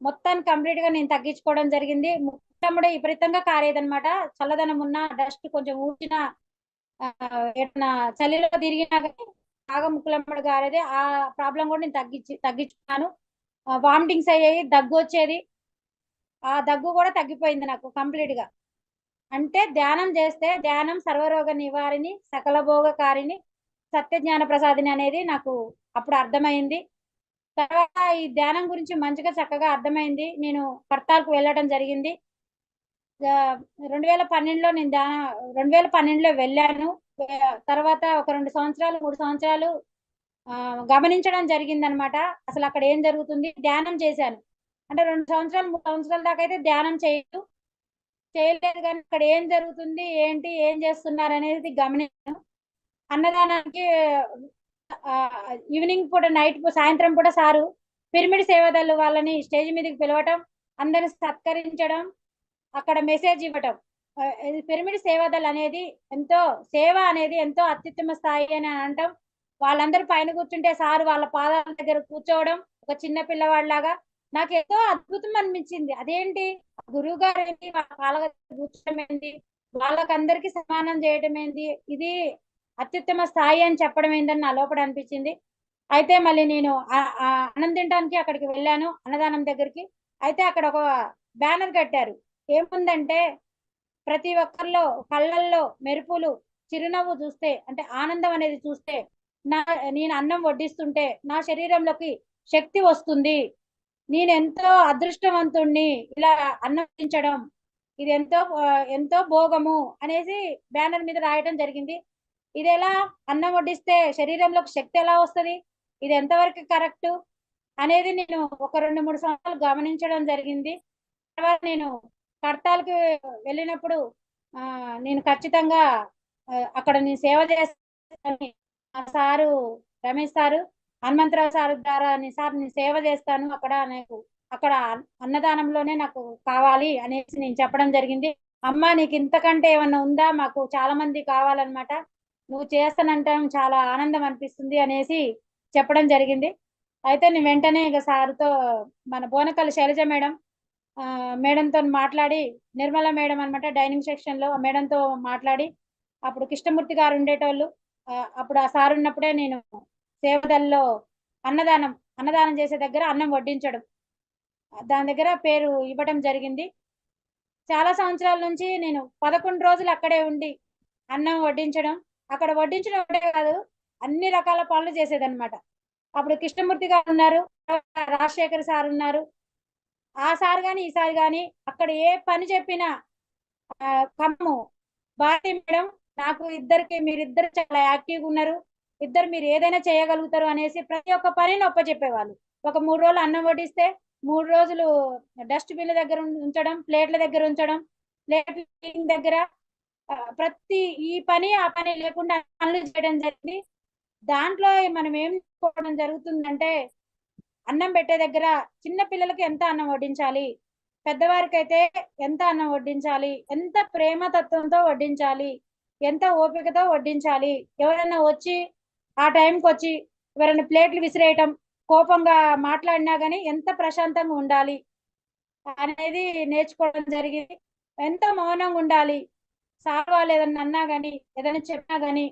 B: మొత్తాన్ని కంప్లీట్ గా నేను తగ్గించుకోవడం జరిగింది. ముక్కమ్మడే విపరీతంగా కారేదనమాట. చల్లదనం ఉన్న, డస్ట్ కొంచెం ఊడ్చిన, ఏదైనా చలిలో తిరిగినా కానీ బాగా ముక్కులమ్మడి కారేది. ఆ ప్రాబ్లం కూడా నేను తగ్గించుకున్నాను. వామిటింగ్స్ అయ్యాయి, దగ్గు వచ్చేది. ఆ దగ్గు కూడా తగ్గిపోయింది నాకు కంప్లీట్ గా. అంటే ధ్యానం చేస్తే, ధ్యానం సర్వరోగ నివారిణి, సకల భోగకారిణి, సత్య జ్ఞాన ప్రసాదిని అనేది నాకు అప్పుడు అర్థమైంది. తర్వాత ఈ ధ్యానం గురించి మంచిగా చక్కగా అర్థమైంది. నేను కర్తాలకు వెళ్ళడం జరిగింది. 2012లో నేను 2012లో వెళ్ళాను. తర్వాత ఒక 2 సంవత్సరాలు 3 సంవత్సరాలు గమనించడం జరిగిందనమాట. అసలు అక్కడ ఏం జరుగుతుంది, ధ్యానం చేశాను. అంటే 2 సంవత్సరాలు 3 సంవత్సరాల దాకా అయితే ధ్యానం చేయలేదు, కానీ అక్కడ ఏం జరుగుతుంది, ఏంటి, ఏం చేస్తున్నారు అనేది గమనించాను. అన్నదానానికి ఈవినింగ్ పూట, సాయంత్రం పూట సారు పిరమిడ్ సేవాదళ వాళ్ళని స్టేజ్ మీదకి పిలవటం, అందరిని సత్కరించడం, అక్కడ మెసేజ్ ఇవ్వటం. పిరమిడ్ సేవాదళ అనేది సేవ అనేది ఎంతో అత్యుత్తమ స్థాయి అని అంటాం. వాళ్ళందరూ పైన కూర్చుంటే సారు వాళ్ళ పాదాల దగ్గర కూర్చోవడం, ఒక చిన్న పిల్లవాడిలాగా నాకు ఎంతో అద్భుతం అనిపించింది. అదేంటి, గురువు గారు ఏంటి వాళ్ళ కాళ్ళ దగ్గర కూర్చోడం ఏంటి, వాళ్ళకందరికి సమానం చేయడం ఏంటి, ఇది అత్యుత్తమ స్థాయి అని చెప్పడం ఏంటని నా లోపల అనిపించింది. అయితే మళ్ళీ నేను అన్నం తినడానికి అక్కడికి వెళ్ళాను, అన్నదానం దగ్గరికి. అయితే అక్కడ ఒక బ్యానర్ కట్టారు. ఏముందంటే, ప్రతి ఒక్కరిలో కళ్ళల్లో మెరుపులు, చిరునవ్వు చూస్తే, అంటే ఆనందం అనేది చూస్తే, నేను అన్నం వడ్డిస్తుంటే నా శరీరంలోకి శక్తి వస్తుంది, నేను ఎంతో అదృష్టవంతుణ్ణి, ఇలా అన్నం వడ్డించడం ఇది ఎంతో భోగము అనేసి బ్యానర్ మీద రాయడం జరిగింది. ఇది ఎలా, అన్నం వడ్డిస్తే శరీరంలోకి శక్తి ఎలా వస్తుంది, ఇది ఎంతవరకు కరెక్ట్ అనేది నేను ఒక 2-3 సంవత్సరాలు గమనించడం జరిగింది. తర్వాత నేను కడతాలకు వెళ్ళినప్పుడు నేను ఖచ్చితంగా అక్కడ నేను సేవ చేస్తాను, sir Ramesh sir, Hanumantharao sir ద్వారా సార్ నేను సేవ చేస్తాను అక్కడ అన్నదానంలోనే నాకు కావాలి అనేసి నేను చెప్పడం జరిగింది. అమ్మ నీకు ఇంతకంటే ఏమన్నా ఉందా, మాకు చాలా మంది కావాలన్నమాట, నువ్వు చేస్తానంటే చాలా ఆనందం అనిపిస్తుంది అనేసి చెప్పడం జరిగింది. అయితే నేను వెంటనే ఇక సార్తో, మన బోనకల్లి శైలజ మేడంతో మాట్లాడి, నిర్మల మేడం అనమాట డైనింగ్ సెక్షన్ లో మేడంతో మాట్లాడి, అప్పుడు కృష్ణమూర్తి గారు ఉండేటోళ్ళు, అప్పుడు ఆ సార్ ఉన్నప్పుడే నేను సేవదల్లో అన్నదానం చేసే దగ్గర అన్నం వడ్డించడం, దాని దగ్గర పేరు ఇవ్వడం జరిగింది. చాలా సంవత్సరాల నుంచి నేను 11 రోజులు అక్కడే ఉండి అన్నం వడ్డించడం, అక్కడ వడ్డించడం ఒకటే కాదు, అన్ని రకాల పనులు చేసేదన్నమాట. అప్పుడు కృష్ణమూర్తి గారు ఉన్నారు, రాజశేఖర్ సార్ ఉన్నారు. ఆ సార్ గాని ఈ సార్ గాని అక్కడ ఏ పని చెప్పినా, కమ్ము భారతి మేడం, నాకు మీరిద్దరు చాలా యాక్టివ్గా ఉన్నారు, మీరు ఏదైనా చేయగలుగుతారు అనేసి ప్రతి ఒక్క పనిని ఒప్పచెప్పేవాళ్ళు. ఒక 3 రోజులు అన్నం వడ్డిస్తే 3 రోజులు డస్ట్ బిన్ దగ్గర ఉంచడం, ప్లేట్ల దగ్గర ఉంచడం, ప్లేట్ల దగ్గర ప్రతి ఈ పని ఆ పని లేకుండా పనులు చేయడం జరిగింది. దాంట్లో మనం ఏం చేసుకోవడం జరుగుతుందంటే, అన్నం పెట్టే దగ్గర చిన్న పిల్లలకి ఎంత అన్నం వడ్డించాలి, పెద్దవారికి అయితే ఎంత అన్నం వడ్డించాలి, ఎంత ప్రేమ తత్వంతో వడ్డించాలి, ఎంత ఓపికతో వడ్డించాలి, ఎవరైనా వచ్చి ఆ టైంకి వచ్చి ఎవరైనా ప్లేట్లు విసిరేయటం, కోపంగా మాట్లాడినా గానీ ఎంత ప్రశాంతంగా ఉండాలి అనేది నేర్చుకోవడం జరిగింది. ఎంత మౌనంగా ఉండాలి, సార్ వాళ్ళు ఏదన్నా అన్నా గానీ, ఏదైనా చెప్పినా గానీ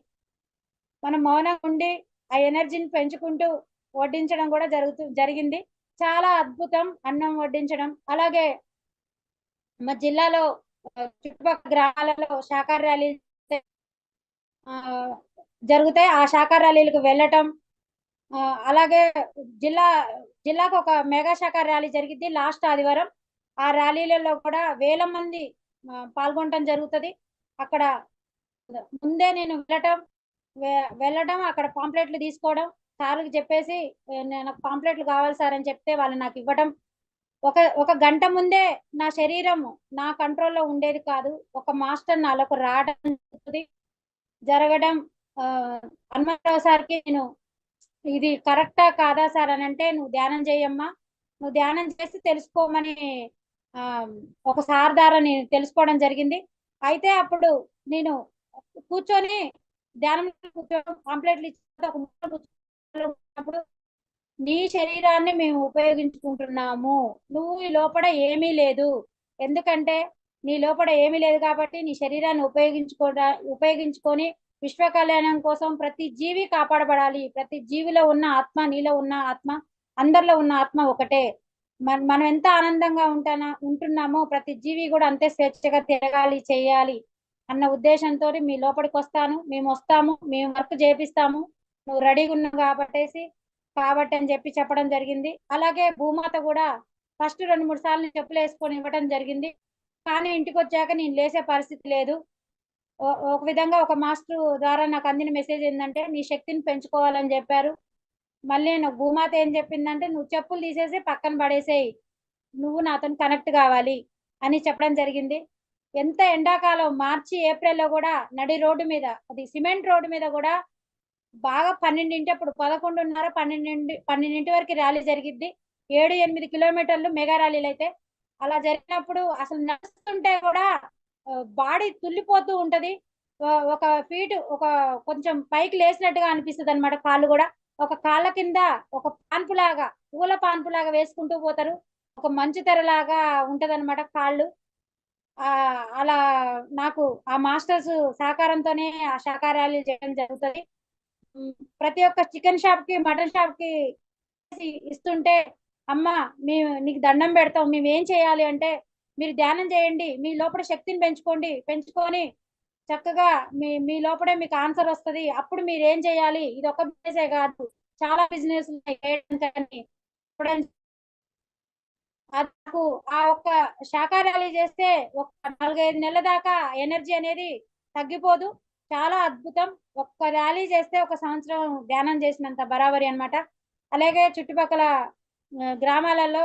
B: మనం మౌనంగా ఉండి ఆ ఎనర్జీని పెంచుకుంటూ వడ్డించడం కూడా జరిగింది. చాలా అద్భుతం అన్నం వడ్డించడం. అలాగే మా జిల్లాలో చుట్టుపక్కల గ్రామాలలో శాఖాహార ర్యాలీ జరుగుతాయి. ఆ శాఖాహార ర్యాలీలకు వెళ్ళటం, అలాగే జిల్లాకు ఒక మెగా శాఖాహార ర్యాలీ జరిగింది లాస్ట్ ఆదివారం. ఆ ర్యాలీలలో కూడా వేల మంది పాల్గొనడం జరుగుతుంది. అక్కడ ముందే నేను వెళ్ళటం అక్కడ పాంప్లెట్లు తీసుకోవడం, సార్కి చెప్పేసి నాకు పాంప్లెట్లు కావాలి సార్ అని చెప్తే వాళ్ళు నాకు ఇవ్వడం. ఒక గంట ముందే నా శరీరం నా కంట్రోల్లో ఉండేది కాదు, ఒక మాస్టర్ నాలోకి రావడం జరగడం. హనుమంతరావు సార్కి నేను ఇది కరెక్టా కాదా సార్ అని అంటే, నువ్వు ధ్యానం చేయమ్మా, నువ్వు ధ్యానం చేసి తెలుసుకోమని ఆ ఒక సార్ ద్వారా నేను తెలుసుకోవడం జరిగింది. అయితే అప్పుడు నేను కూర్చొని ధ్యానం కూర్చోవడం పాంప్లెట్లు ఇచ్చి ఒక మూల కూర్చున్నప్పుడు నీ శరీరాన్ని మేము ఉపయోగించుకుంటున్నాము, నువ్వు ఈ లోపల ఏమీ లేదు, ఎందుకంటే నీ లోపల ఏమీ లేదు కాబట్టి నీ శరీరాన్ని ఉపయోగించుకొని విశ్వ కళ్యాణం కోసం ప్రతి జీవి కాపాడబడాలి. ప్రతి జీవిలో ఉన్న ఆత్మ, నీలో ఉన్న ఆత్మ, అందరిలో ఉన్న ఆత్మ ఒకటే. మనం ఎంత ఆనందంగా ఉంటున్నామో ప్రతి జీవి కూడా అంతే స్వేచ్ఛగా తిరగాలి, చేయాలి అన్న ఉద్దేశంతో మీ లోపలికి వస్తాను, మేము వస్తాము, మేము వర్క్ చేపిస్తాము, నువ్వు రెడీగా ఉన్నావు కాబట్టి అని చెప్పి చెప్పడం జరిగింది. అలాగే భూమాత కూడా ఫస్ట్ 2-3 సార్లు చెప్పులు వేసుకొని ఇవ్వడం జరిగింది. కానీ ఇంటికి వచ్చాక నేను లేసే పరిస్థితి లేదు. ఒక విధంగా ఒక మాస్టర్ ద్వారా నాకు అందిన మెసేజ్ ఏంటంటే నీ శక్తిని పెంచుకోవాలని చెప్పారు. మళ్ళీ నాకు భూమాత ఏం చెప్పిందంటే నువ్వు చెప్పులు తీసేసి పక్కన పడేసేయి, నువ్వు నాతో కనెక్ట్ కావాలి అని చెప్పడం జరిగింది. ఎంత ఎండాకాలం మార్చి ఏప్రిల్లో కూడా నడి రోడ్డు మీద, అది సిమెంట్ రోడ్డు మీద కూడా బాగా 12 అప్పుడు 11:30 12 వరకు ర్యాలీ జరిగిద్ది. 7-8 కిలోమీటర్లు మెగా ర్యాలీలు అయితే అలా జరిగినప్పుడు అసలు నడుస్తుంటే కూడా బాడీ తుల్లిపోతూ ఉంటది. ఒక ఫీట్ ఒక కొంచెం పైకి లేసినట్టుగా అనిపిస్తుంది అనమాట. కాళ్ళు కూడా ఒక కాళ్ళ కింద ఒక పాన్పులాగా, పూల పాన్పులాగా వేసుకుంటూ పోతారు. ఒక మంచు తెరలాగా ఉంటదన్నమాట కాళ్ళు. అలా నాకు ఆ మాస్టర్స్ సహకారంతోనే ఆ శాఖా ర్యాలీలు చేయడం జరుగుతుంది. ప్రతి ఒక్క చికెన్ షాప్ కి, మటన్ షాప్ కి ఇస్తుంటే అమ్మ మేము నీకు దండం పెడతాం, మేము ఏం చేయాలి అంటే మీరు ధ్యానం చేయండి, మీ లోపల శక్తిని పెంచుకొని చక్కగా మీ లోపలే మీకు ఆన్సర్ వస్తుంది. అప్పుడు మీరు ఏం చేయాలి, ఇది ఒక బిజినెసే కాదు, చాలా బిజినెస్ చేయడానికి నాకు ఆ ఒక్క శాఖా ర్యాలీ చేస్తే ఒక 4-5 నెలల దాకా ఎనర్జీ అనేది తగ్గిపోదు. చాలా అద్భుతం. ఒక్క ర్యాలీ చేస్తే ఒక సంవత్సరం ధ్యానం చేసినంత బరాబరి అన్నమాట. అలాగే చుట్టుపక్కల గ్రామాలలో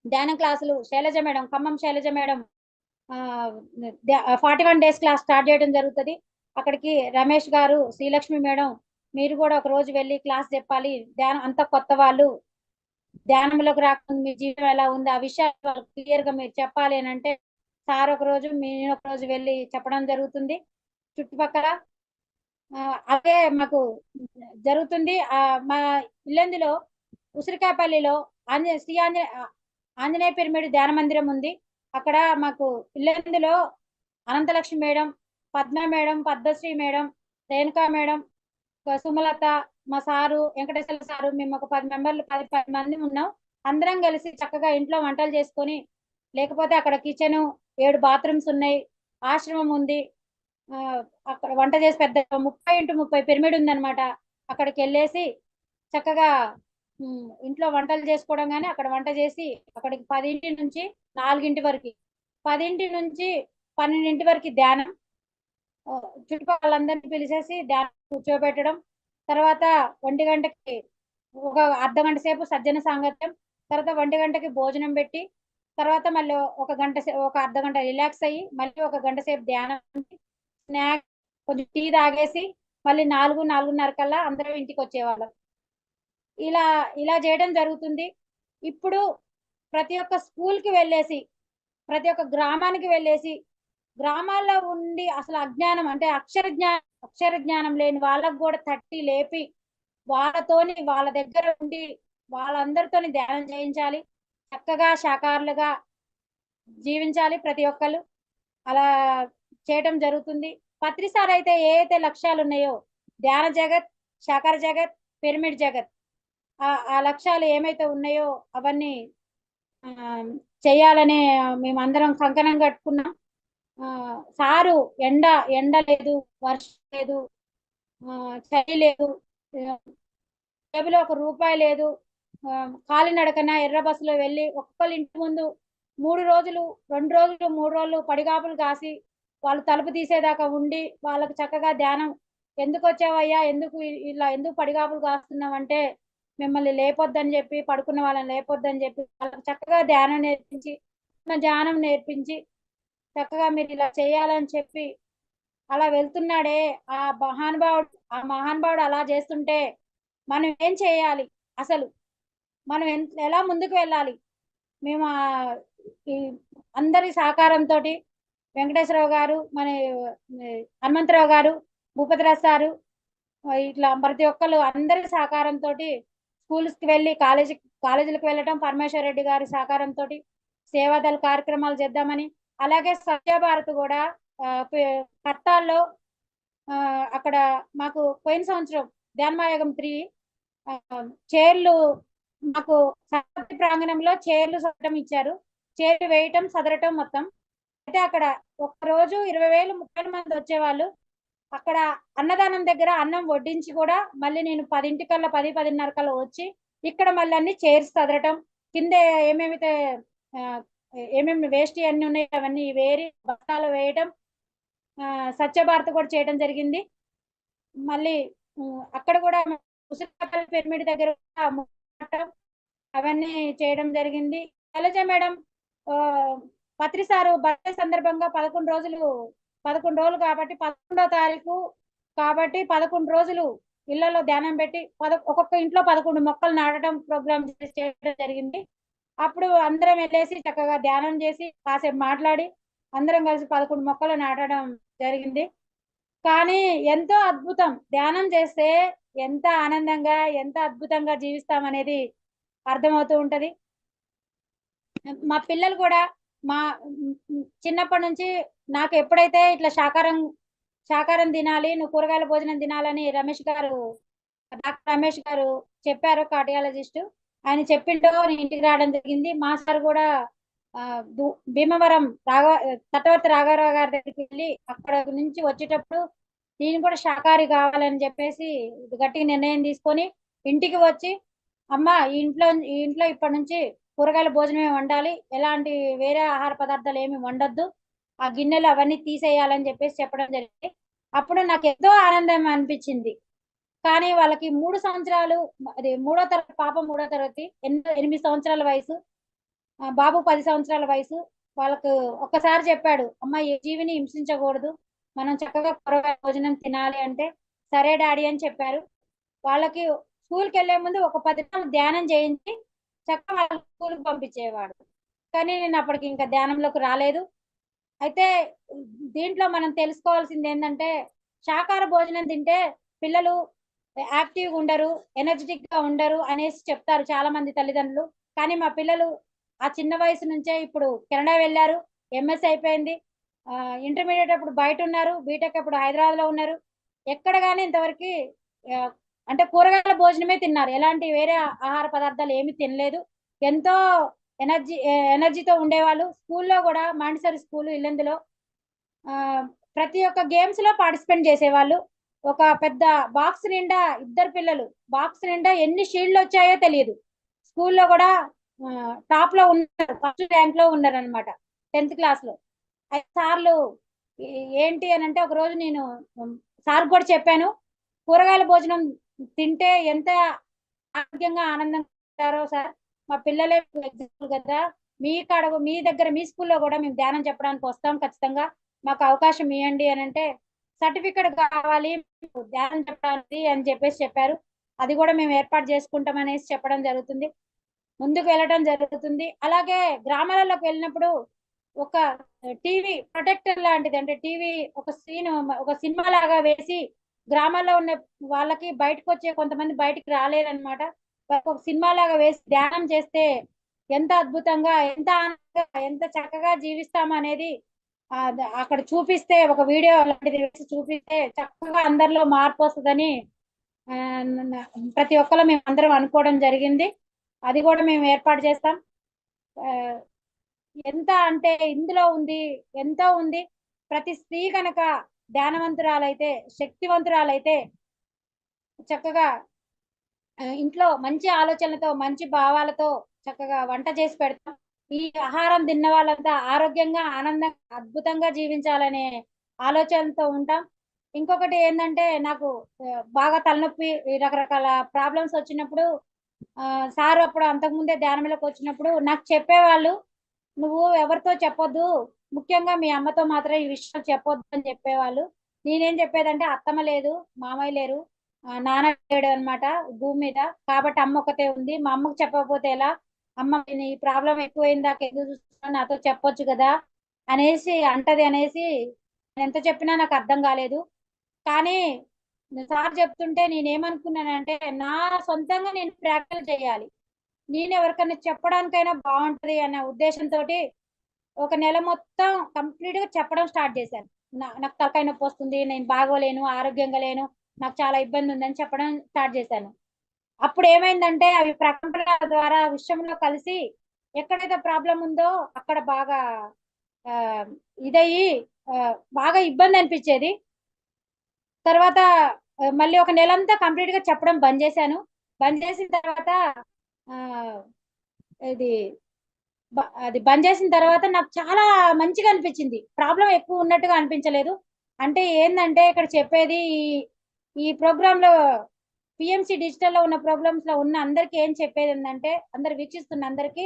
B: ధ్యానం క్లాసులు Sailaja madam, Khammam Sailaja madam 41 days class start చేయడం జరుగుతుంది. అక్కడికి రమేష్ గారు, శ్రీలక్ష్మి మేడం, మీరు కూడా ఒక రోజు వెళ్ళి క్లాస్ చెప్పాలి. ధ్యానం అంత కొత్త వాళ్ళు, ధ్యానంలోకి రాకుండా మీ జీవితం ఎలా ఉంది ఆ విషయాలు క్లియర్ గా మీరు చెప్పాలి అని అంటే సార్ ఒక రోజు, నేను ఒక రోజు వెళ్ళి చెప్పడం జరుగుతుంది. చుట్టుపక్కల అదే మాకు జరుగుతుంది. మా ఇల్లెందులో ఉసిరికాయపల్లిలో ఆంజనేయ పిరమిడ్ ధ్యాన మందిరం ఉంది. అక్కడ మాకు ఇల్లెందులో Anantalakshmi madam, Padma madam, Padmasri madam, Renuka madam, Sumalatha, మా సారు వెంకటేశ్వర సారు, మేము ఒక 10 మెంబర్లు 10 మంది ఉన్నాం. అందరం కలిసి చక్కగా ఇంట్లో వంటలు చేసుకొని, లేకపోతే అక్కడ కిచెన్, 7 బాత్రూమ్స్ ఉన్నాయి, ఆశ్రమం ఉంది. అక్కడ వంట చేసి పెద్ద 30x30 పిరమిడ్ ఉందన్నమాట. అక్కడికి వెళ్ళేసి చక్కగా ఇంట్లో వంటలు చేసుకోవడం, కానీ అక్కడ వంట చేసి అక్కడికి 10 నుంచి 4 వరకు, 10 నుంచి 12 వరకు ధ్యానం, చుట్టుపక్కలందరినీ పిలిచేసి ధ్యానం కూర్చోబెట్టడం. తర్వాత 1 గంటకి ఒక అర్ధగంట సేపు సజ్జన సాంగత్యం, తర్వాత 1 గంటకి భోజనం పెట్టి, తర్వాత మళ్ళీ ఒక అర్ధగంట రిలాక్స్ అయ్యి మళ్ళీ 1 గంట సేపు ధ్యానం, స్నాక్స్, కొంచెం టీ తాగేసి మళ్ళీ 4-4:30 కల్లా అందరం ఇంటికి వచ్చేవాళ్ళం. ఇలా చేయడం జరుగుతుంది. ఇప్పుడు ప్రతి ఒక్క స్కూల్ కి వెళ్ళేసి, ప్రతి ఒక్క గ్రామానికి వెళ్ళేసి, గ్రామాల్లో ఉండి అసలు అజ్ఞానం అంటే అక్షర జ్ఞానం లేని వాళ్ళకు కూడా తట్టి లేపి వాళ్ళతోని, వాళ్ళ దగ్గర ఉండి వాళ్ళందరితోని ధ్యానం చేయించాలి. చక్కగా శాకాహారులుగా జీవించాలి ప్రతి ఒక్కరు. అలా చేయటం జరుగుతుంది. పత్రిసార్ అయితే ఏ అయితే లక్ష్యాలు ఉన్నాయో, ధ్యాన జగత్, శాకార జగత్, పిరమిడ్ జగత్, ఆ లక్ష్యాలు ఏమైతే ఉన్నాయో అవన్నీ చేయాలని మేమందరం కంకణం కట్టుకున్నాం. సారు ఎండ లేదు, వర్షం లేదు, చలి లేదు, జేబులో ₹1 లేదు, కాలినడకన ఎర్ర బస్సులో వెళ్ళి ఒక్కొక్కరి ఇంటి ముందు 3 రోజులు, 2 రోజులు, 3 రోజులు పడిగాపులు కాసి వాళ్ళు తలుపు తీసేదాకా ఉండి వాళ్ళకి చక్కగా ధ్యానం, ఎందుకు వచ్చావయ్యా, ఎందుకు పడిగాపులు కాస్తున్నావు అంటే మిమ్మల్ని లేపొద్దని చెప్పి, పడుకున్న వాళ్ళని లేపొద్దని చెప్పి వాళ్ళకి చక్కగా ధ్యానం నేర్పించి చక్కగా మీరు ఇలా చేయాలని చెప్పి అలా వెళ్తున్నాడే ఆ మహానుభావుడు అలా చేస్తుంటే మనం ఏం చేయాలి అసలు? మనం ఎలా ముందుకు వెళ్ళాలి. మేము ఈ అందరి సహకారంతో వెంకటేశ్వరరావు గారు, మన హనుమంతరావు గారు, భూపతిరాజ్ సారు, ఇట్లా ప్రతి ఒక్కరు అందరి సహకారంతో స్కూల్స్ కి వెళ్ళి కాలేజీలకు వెళ్ళటం, పరమేశ్వర రెడ్డి గారి సహకారంతో సేవాదళ కార్యక్రమాలు చేద్దామని, అలాగే స్వచ్ఛ భారత్ కూడా కట్టాల్లో అక్కడ మాకు పోయిన సంవత్సరం ధ్యానమాయోగం 3 చైర్లు మాకు సరస్వతి ప్రాంగణంలో చైర్లు సదరటం ఇచ్చారు. చైర్లు వేయటం సదరటం మొత్తం అయితే అక్కడ ఒక్క రోజు 20,000 30,000 మంది వచ్చేవాళ్ళు. అక్కడ అన్నదానం దగ్గర అన్నం వడ్డించి కూడా మళ్ళీ నేను 10 10:30 కల్లా వచ్చి ఇక్కడ మళ్ళీ అన్ని చైర్స్ సదరటం, కింద ఏమేమి వేస్ట్ అన్ని ఉన్నాయి అవన్నీ వేరి బస్తాలు వేయటం, స్వచ్ఛ భారత్ కూడా చేయడం జరిగింది. మళ్ళీ అక్కడ కూడా ఉసిరికాయల పిరమిడ్ దగ్గర అవన్నీ చేయడం జరిగింది. శైలజ మేడం పత్రి సారు బర్త్డే సందర్భంగా 11 రోజులు కాబట్టి 11వ తారీఖు కాబట్టి 11 రోజులు ఇళ్లలో ధ్యానం పెట్టి ఒక్కొక్క ఇంట్లో 11 మొక్కలు నాటడం ప్రోగ్రామ్ చేయడం జరిగింది. అప్పుడు అందరం వెళ్ళేసి చక్కగా ధ్యానం చేసి కాసేపు మాట్లాడి అందరం కలిసి 11 మొక్కలు నాటడం జరిగింది. కానీ ఎంతో అద్భుతం, ధ్యానం చేస్తే ఎంత ఆనందంగా ఎంత అద్భుతంగా జీవిస్తామనేది అర్థమవుతూ ఉంటది. మా పిల్లలు కూడా మా చిన్నప్పటి నుంచి నాకు ఎప్పుడైతే ఇట్లా శాకారం తినాలి, నువ్వు కూరగాయల భోజనం తినాలని డాక్టర్ రమేష్ గారు చెప్పారు, కార్డియాలజిస్ట్. ఆయన చెప్పిండో నేను ఇంటికి రావడం జరిగింది. మా సార్ కూడా భీమవరం తటవర్తి రాఘవరావు గారి దగ్గరికి వెళ్ళి అక్కడ నుంచి వచ్చేటప్పుడు నేను కూడా శాకాహారి కావాలని చెప్పేసి గట్టిగా నిర్ణయం తీసుకొని ఇంటికి వచ్చి, అమ్మ ఈ ఇంట్లో ఇప్పటి నుంచి కూరగాయల భోజనమే వండాలి, ఎలాంటి వేరే ఆహార పదార్థాలు ఏమి వండొద్దు, ఆ గిన్నెలు అవన్నీ తీసేయాలని చెప్పేసి చెప్పడం జరిగింది. అప్పుడు నాకు ఎంతో ఆనందం అనిపించింది. కానీ వాళ్ళకి 3 సంవత్సరాలు, అది పాప 3వ తరగతి, 8 సంవత్సరాల వయసు, బాబు 10 సంవత్సరాల వయసు. వాళ్ళకు ఒక్కసారి చెప్పాడు, అమ్మ ఏ జీవిని హింసించకూడదు, మనం చక్కగా కూరగాయల భోజనం తినాలి అంటే సరే డాడీ అని చెప్పారు. వాళ్ళకి స్కూల్కి వెళ్లే ముందు ఒక 10 నిమిషాలు ధ్యానం చేయించి చక్కగా వాళ్ళ స్కూల్కి పంపించేవాడు. కానీ నేను అప్పటికి ఇంకా ధ్యానంలోకి రాలేదు. అయితే దీంట్లో మనం తెలుసుకోవాల్సింది ఏంటంటే, శాకాహార భోజనం తింటే పిల్లలు యాక్టివ్గా ఉండరు, ఎనర్జెటిక్ గా ఉండరు అనేసి చెప్తారు చాలా మంది తల్లిదండ్రులు. కానీ మా పిల్లలు ఆ చిన్న వయసు నుంచే ఇప్పుడు కెనడా వెళ్ళారు, ఎంఎస్ అయిపోయింది, ఇంటర్మీడియట్ అప్పుడు బయట ఉన్నారు, బీటెక్ అప్పుడు హైదరాబాద్ లో ఉన్నారు. ఎక్కడ కానీ ఇంతవరకు అంటే కూరగాయల భోజనమే తిన్నారు, ఎలాంటి వేరే ఆహార పదార్థాలు ఏమి తినలేదు. ఎంతో ఎనర్జీతో ఉండేవాళ్ళు. స్కూల్లో కూడా మాంటిసరీ స్కూల్ ఇల్లందులో ప్రతి ఒక్క గేమ్స్ లో పార్టిసిపేట్ చేసేవాళ్ళు. ఒక పెద్ద బాక్స్ నిండా ఇద్దరు పిల్లలు, బాక్స్ నిండా ఎన్ని షీల్డ్లు వచ్చాయో తెలియదు. స్కూల్లో కూడా టాప్ లో ఉన్నారు, ఫస్ట్ ర్యాంక్ లో ఉన్నారు అనమాట 10th క్లాస్ లో. సార్లు ఏంటి అని అంటే, ఒక రోజు నేను సార్ కూడా చెప్పాను, కూరగాయల భోజనం తింటే ఎంత ఆరోగ్యంగా ఆనందంగా ఉంటారో సార్, మా పిల్లలే ఎగ్జాంపుల్ కదా, మీ దగ్గర మీ స్కూల్లో కూడా మేము ధ్యానం చెప్పడానికి వస్తాం, ఖచ్చితంగా మాకు అవకాశం ఇవ్వండి అని అంటే, సర్టిఫికెట్ కావాలి ధ్యానం చెప్పడానికి అని చెప్పేసి చెప్పారు. అది కూడా మేము ఏర్పాటు చేసుకుంటాం అనేసి చెప్పడం జరుగుతుంది, ముందుకు వెళ్ళడం జరుగుతుంది. అలాగే గ్రామాలలోకి వెళ్ళినప్పుడు ఒక టీవీ ప్రొటెక్టర్ లాంటిది, అంటే టీవీ ఒక సినిమా లాగా వేసి గ్రామాల్లో ఉన్న వాళ్ళకి, బయటకు వచ్చే కొంతమంది బయటికి రాలేరనమాట, ఒక సినిమా లాగా వేసి ధ్యానం చేస్తే ఎంత అద్భుతంగా ఎంత ఆనందంగా ఎంత చక్కగా జీవిస్తాం అనేది అక్కడ చూపిస్తే, ఒక వీడియో లాంటిది వేసి చూపిస్తే చక్కగా అందరిలో మార్పు వస్తుందని ప్రతి ఒక్కరు మేము అందరం అనుకోవడం జరిగింది. అది కూడా మేము ఏర్పాటు చేస్తాం. ఎంత అంటే ఇందులో ఉంది, ఎంతో ఉంది. ప్రతి స్త్రీ కనుక ధ్యానవంతురాలైతే, శక్తివంతురాలైతే చక్కగా ఇంట్లో మంచి ఆలోచనలతో మంచి భావాలతో చక్కగా వంట చేసి పెడతాం. ఈ ఆహారం తిన్న వాళ్ళంతా ఆరోగ్యంగా ఆనందంగా అద్భుతంగా జీవించాలనే ఆలోచనతో ఉంటాం. ఇంకొకటి ఏంటంటే, నాకు బాగా తలనొప్పి రకరకాల ప్రాబ్లమ్స్ వచ్చినప్పుడు సార్ అప్పుడు అంతకుముందే ధ్యానంలోకి వచ్చినప్పుడు నాకు చెప్పేవాళ్ళు, నువ్వు ఎవరితో చెప్పొద్దు, ముఖ్యంగా మీ అమ్మతో మాత్రం ఈ విషయం చెప్పొద్దు అని చెప్పేవాళ్ళు. నేనేం చెప్పేదంటే, అత్తమ్మ లేదు, మామయ్య లేరు, నాన్న లేడు అనమాట భూమి మీద. కాబట్టి అమ్మ ఒకతే ఉంది. మా అమ్మకు చెప్పకపోతే ఎలా? అమ్మ నీ ప్రాబ్లం ఎక్కువైంది దాకా ఎందుకు చూస్తున్నావు, నాతో చెప్పొచ్చు కదా అనేసి అంటది అనేసి నేను ఎంత చెప్పినా నాకు అర్థం కాలేదు. కానీ సార్ చెప్తుంటే నేనేమనుకున్నానంటే నా సొంతంగా నేను ప్రాక్టికల్ చేయాలి, నేను ఎవరికైనా చెప్పడానికైనా బాగుంటది అనే ఉద్దేశంతో ఒక నెల మొత్తం కంప్లీట్ గా చెప్పడం స్టార్ట్ చేశాను. నాకు తలకాయ నొప్పి వస్తుంది, నేను బాగోలేను, ఆరోగ్యంగా లేను, నాకు చాలా ఇబ్బంది ఉందని చెప్పడం స్టార్ట్ చేశాను. అప్పుడు ఏమైందంటే అవి ప్రకంపనల ద్వారా విషయంలో కలిసి ఎక్కడైతే ప్రాబ్లం ఉందో అక్కడ బాగా ఆ, ఇదయ్యి ఆ, బాగా ఇబ్బంది అనిపించేది. తర్వాత మళ్ళీ ఒక నెలంతా కంప్లీట్ గా చెప్పడం బంద్ చేశాను. బంద్ చేసిన తర్వాత ఆ, ఇది అది బంద్ చేసిన తర్వాత నాకు చాలా మంచిగా అనిపించింది, ప్రాబ్లం ఎక్కువ ఉన్నట్టుగా అనిపించలేదు. అంటే ఏంటంటే ఇక్కడ చెప్పేది ఈ ప్రోగ్రామ్ లో పిఎంసి డిజిటల్ లో ఉన్న ప్రోగ్రామ్స్ లో ఉన్న అందరికి ఏం చెప్పేది ఏంటంటే, అందరు వీక్షిస్తున్న అందరికి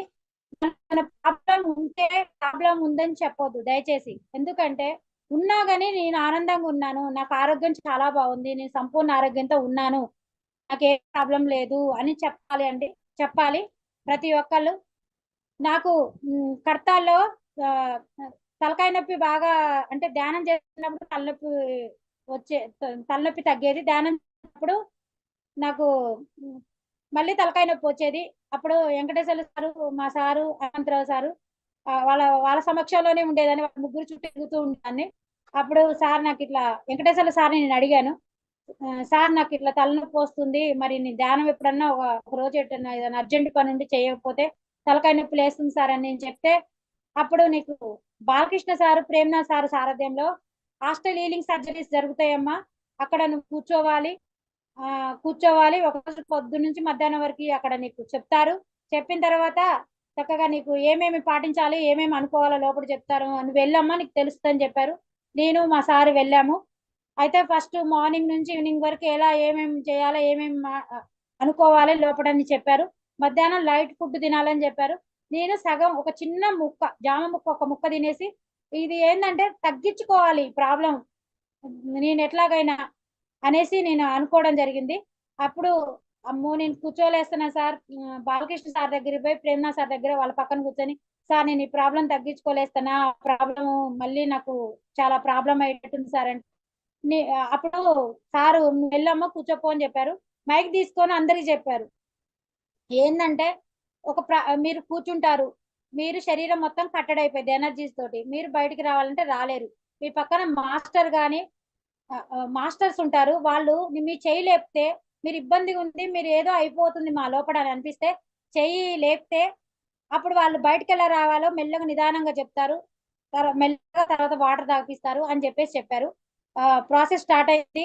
B: మన ప్రాబ్లం ఉంటే ప్రాబ్లం ఉందని చెప్పొద్దు దయచేసి. ఎందుకంటే ఉన్నా గానీ నేను ఆనందంగా ఉన్నాను, నాకు ఆరోగ్యం చాలా బాగుంది, నేను సంపూర్ణ ఆరోగ్యంతో ఉన్నాను, నాకు ఏ ప్రాబ్లం లేదు అని చెప్పాలి అండి. చెప్పాలి ప్రతి ఒక్కళ్ళు. నాకు కడతాల్లో ఆ, తలకాయ నొప్పి బాగా, అంటే ధ్యానం చేసినప్పుడు తలనొప్పి తలనొప్పి తగ్గేది. ధ్యానం చేసినప్పుడు నాకు ఉమ్, మళ్ళీ తలకాయ నొప్పి వచ్చేది. అప్పుడు వెంకటేశ్వర సారు, మా సారు, అనంతరావు సారు వాళ్ళ వాళ్ళ సమక్షంలోనే ఉండేదాన్ని, వాళ్ళ ముగ్గురు చుట్టూ తిరుగుతూ ఉండేదాన్ని. అప్పుడు సార్ నాకు ఇట్లా వెంకటేశ్వర సార్ని నేను అడిగాను, సార్ నాకు ఇట్లా తలనొప్పి వస్తుంది, మరి నేను ధ్యానం ఎప్పుడన్నా ఒక రోజు ఎట్టన్నా ఏదైనా అర్జెంట్ పని ఉండి చేయకపోతే తలకాయ నొప్పి లేస్తుంది సార్ అని నేను చెప్తే, అప్పుడు నీకు బాలకృష్ణ సారు, ప్రేమ్నాథ్ సారు సారథ్యంలో హాస్టల్ హీలింగ్ సర్జరీస్ జరుగుతాయమ్మా, అక్కడ నువ్వు కూర్చోవాలి, ఆ కూర్చోవాలి ఒక రోజు పొద్దు నుంచి మధ్యాహ్నం వరకు అక్కడ నీకు చెప్తారు. చెప్పిన తర్వాత చక్కగా నీకు ఏమేమి పాటించాలి, ఏమేమి అనుకోవాలో లోపల చెప్తారు, నువ్వు వెళ్ళమ్మా నీకు తెలుస్తుందని చెప్పారు. నేను మా సారు వెళ్ళాము. అయితే ఫస్ట్ మార్నింగ్ నుంచి ఈవినింగ్ వరకు ఎలా ఏమేమి చేయాలో, ఏమేమి అనుకోవాలి లోపడని చెప్పారు. మధ్యాహ్నం లైట్ ఫుడ్ తినాలని చెప్పారు. నేను సగం ఒక చిన్న ముక్క జామ ముక్క ఒక ముక్క తినేసి, ఇది ఏంటంటే తగ్గించుకోవాలి ప్రాబ్లం నేను ఎట్లాగైనా అనేసి నేను అనుకోవడం జరిగింది. అప్పుడు అమ్మో నేను కూర్చోలేస్తున్నా సార్, బాలకృష్ణ సార్ దగ్గర పోయి ప్రేమనాథ్ సార్ దగ్గర వాళ్ళ పక్కన కూర్చొని, సార్ నేను ఈ ప్రాబ్లం తగ్గించుకోలేస్తున్నా, ప్రాబ్లం మళ్ళీ నాకు చాలా ప్రాబ్లం అయ్యేటట్టుంది సార్ అంటే అప్పుడు సారు వెళ్ళమ్మ కూర్చోపో అని చెప్పారు. మైక్ తీసుకొని అందరికి చెప్పారు, ఏంటంటే మీరు కూర్చుంటారు, మీరు శరీరం మొత్తం కట్టడైపోయింది ఎనర్జీస్ తోటి, మీరు బయటికి రావాలంటే రాలేరు. మీ పక్కన మాస్టర్ గాని మాస్టర్స్ ఉంటారు, వాళ్ళు మీ చెయ్యి లేపితే మీరు ఇబ్బందిగా ఉంది, మీరు ఏదో అయిపోతుంది మా లోపల అని అనిపిస్తే చెయ్యి లేపితే అప్పుడు వాళ్ళు బయటకు ఎలా రావాలో మెల్లగా నిదానంగా చెప్తారు, మెల్లగా తర్వాత వాటర్ తాగిపిస్తారు అని చెప్పేసి చెప్పారు. ప్రాసెస్ స్టార్ట్ అయింది.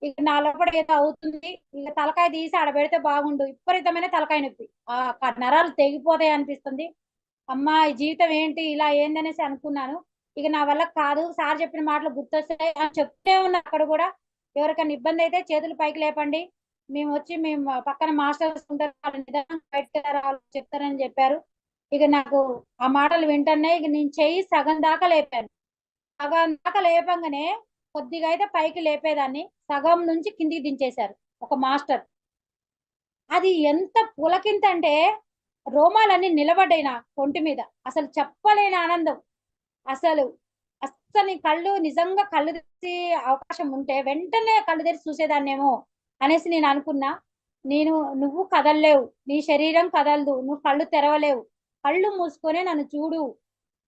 B: ఇక నా లోపల ఏదో అవుతుంది, ఇక తలకాయ తీసి ఆడ పెడితే బాగుండు, విపరీతమైన తలకాయ నొప్పి, నరాలు తెగిపోతాయి అనిపిస్తుంది. అమ్మా ఈ జీవితం ఏంటి ఇలా ఏందనేసి అనుకున్నాను. ఇక నా వల్ల కాదు, సార్ చెప్పిన మాటలు గుర్తొస్తాయి అని చెప్తే ఉన్నా అక్కడ కూడా, ఎవరికైనా ఇబ్బంది అయితే చేతులు పైకి లేపండి, మేము వచ్చి మేము పక్కన మాస్టర్స్ ఉంటారు, వాళ్ళ నిదానం బయటకు రావాలి చెప్తారని చెప్పారు. ఇక నాకు ఆ మాటలు వింటనే ఇక నేను చెయ్యి సగం దాకా లేపాను. సగం దాకా లేపంగానే కొద్దిగా అయితే పైకి లేపేదాన్ని, సగం నుంచి కిందికి దించేశారు ఒక మాస్టర్. అది ఎంత పులకింత అంటే రోమాలన్నీ నిలబడ్డాయి నా ఒంటి మీద, అసలు చెప్పలేని ఆనందం. అసలు అస్సలు కళ్ళు నిజంగా కళ్ళు తెరిచి అవకాశం ఉంటే వెంటనే కళ్ళు తెరిచి చూసేదాన్నేమో అనేసి నేను అనుకున్నా. నువ్వు కదలలేవు, నీ శరీరం కదలదు, నువ్వు కళ్ళు తెరవలేవు, కళ్ళు మూసుకొనే నన్ను చూడు,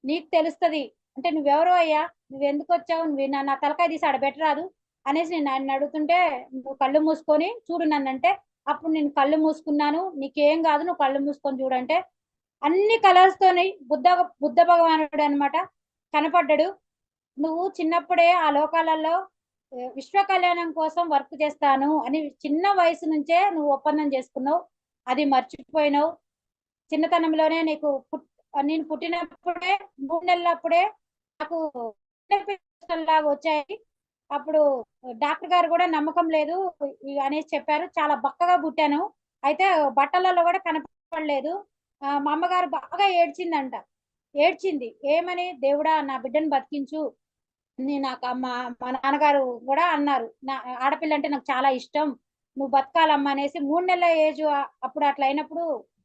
B: నీకు తెలుస్తది అంటే నువ్వెవరో అయ్యా, నువ్వు ఎందుకు వచ్చావు, నువ్వు నా తలకాయ తీసి ఆడ పెట్టరాదు అనేసి నేను నన్ను అడుగుతుంటే, నువ్వు కళ్ళు మూసుకొని చూడు నన్ను అంటే, అప్పుడు నేను కళ్ళు మూసుకున్నాను, నీకేం కాదు నువ్వు కళ్ళు మూసుకొని చూడంటే అన్ని కలర్స్ తోని బుద్ధ భగవానుడు అనమాట కనపడ్డాడు. నువ్వు చిన్నప్పుడే ఆ లోకాలలో విశ్వ కళ్యాణం కోసం వర్క్ చేస్తాను అని చిన్న వయసు నుంచే నువ్వు ఒప్పందం చేసుకున్నావు, అది మర్చిపోయినావు. చిన్నతనంలోనే నేను పుట్టినప్పుడే 3 నెలలప్పుడే నాకు లాగా వచ్చాయి. అప్పుడు డాక్టర్ గారు కూడా నమ్మకం లేదు అనేసి చెప్పారు, చాలా బక్కగా పుట్టాను, అయితే బట్టలలో కూడా కనపడలేదు. మా అమ్మగారు బాగా ఏడ్చిందంట, ఏడ్చింది ఏమని, దేవుడా నా బిడ్డను బతికించు. నాకు మా మా నాన్నగారు కూడా అన్నారు, నా ఆడపిల్ల అంటే నాకు చాలా ఇష్టం, నువ్వు బతకాలమ్మా అనేసి 3 నెలల ఏజ్ అప్పుడు అట్లా అయినప్పుడు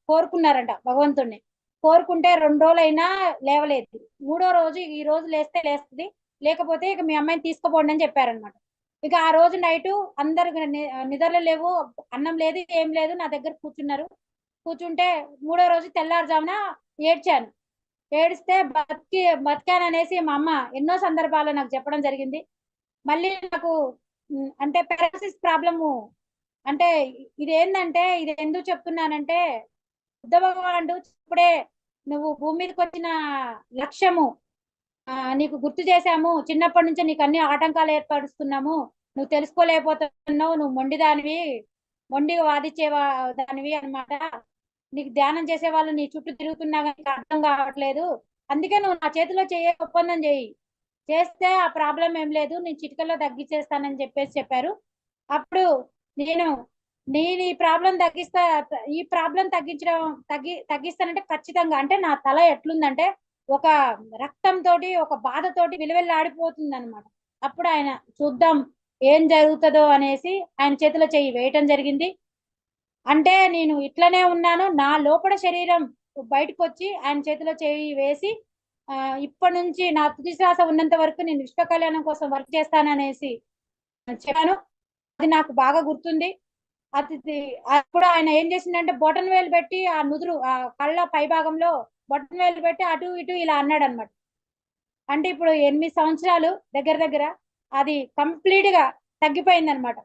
B: కోరుకున్నారంట భగవంతుణ్ణి. కోరుకుంటే 2 రోజులైనా లేవలేదు. 3వ రోజు ఈ రోజు లేస్తే లేస్తుంది, లేకపోతే ఇక మీ అమ్మాయిని తీసుకుపోండి అని చెప్పారనమాట. ఇక ఆ రోజు నైటు అందరు నిద్రలు లేవు, అన్నం లేదు, ఏం లేదు, నా దగ్గర కూర్చున్నారు. కూర్చుంటే 3వ రోజు తెల్లారుజామున ఏడ్చాను. ఏడిస్తే బతికాననేసి మా అమ్మ ఎన్నో సందర్భాల్లో నాకు చెప్పడం జరిగింది. మళ్ళీ నాకు అంటే పారాలసిస్ ప్రాబ్లము. అంటే ఇది ఏంటంటే, ఇది ఎందుకు చెప్తున్నానంటే, బుద్ధ భగవానుడు ఇప్పుడే నువ్వు భూమి మీదకి వచ్చిన లక్ష్యము నీకు గుర్తు చేశాము, చిన్నప్పటి నుంచే నీకు అన్ని ఆటంకాలు ఏర్పరుస్తున్నాము, నువ్వు తెలుసుకోలేకపోతున్నావు, నువ్వు మొండిదానివి, మొండిగా వాదించే దానివి అన్నమాట. నీకు ధ్యానం చేసే వాళ్ళు నీ చుట్టూ తిరుగుతున్నా కానీ నీకు అర్థం కావట్లేదు, అందుకే నువ్వు నా చేతిలో ఒప్పందం చేయి, చేస్తే ఆ ప్రాబ్లం ఏం లేదు, నేను చిటికల్లో తగ్గించేస్తానని చెప్పారు. అప్పుడు నేను నేను ఈ ప్రాబ్లం తగ్గిస్తానంటే ఖచ్చితంగా, అంటే నా తల ఎట్లుందంటే ఒక రక్తం తోటి ఒక బాధతోటి విలువెల్లాడిపోతుంది అనమాట. అప్పుడు ఆయన చూద్దాం ఏం జరుగుతుందో అనేసి ఆయన చేతిలో చెయ్యి వేయటం జరిగింది. అంటే నేను ఇట్లనే ఉన్నాను, నా లోపల శరీరం బయటకు వచ్చి ఆయన చేతిలో చేయి వేసి ఇప్పటి నుంచి నా తుది శ్వాస ఉన్నంత వరకు నేను విశ్వ కళ్యాణం కోసం వర్క్ చేస్తాననేసి చెప్పాను. అది నాకు బాగా గుర్తుంది. అది అప్పుడు ఆయన ఏం చేసిందంటే బొటన్ వేలు పెట్టి ఆ నుదురు ఆ కళ్ళ పై భాగంలో బొటన్ వేలు పెట్టి అటు ఇటు ఇలా అన్నాడు అనమాట. అంటే ఇప్పుడు 8 సంవత్సరాలు దగ్గర దగ్గర అది కంప్లీట్ గా తగ్గిపోయింది అనమాట.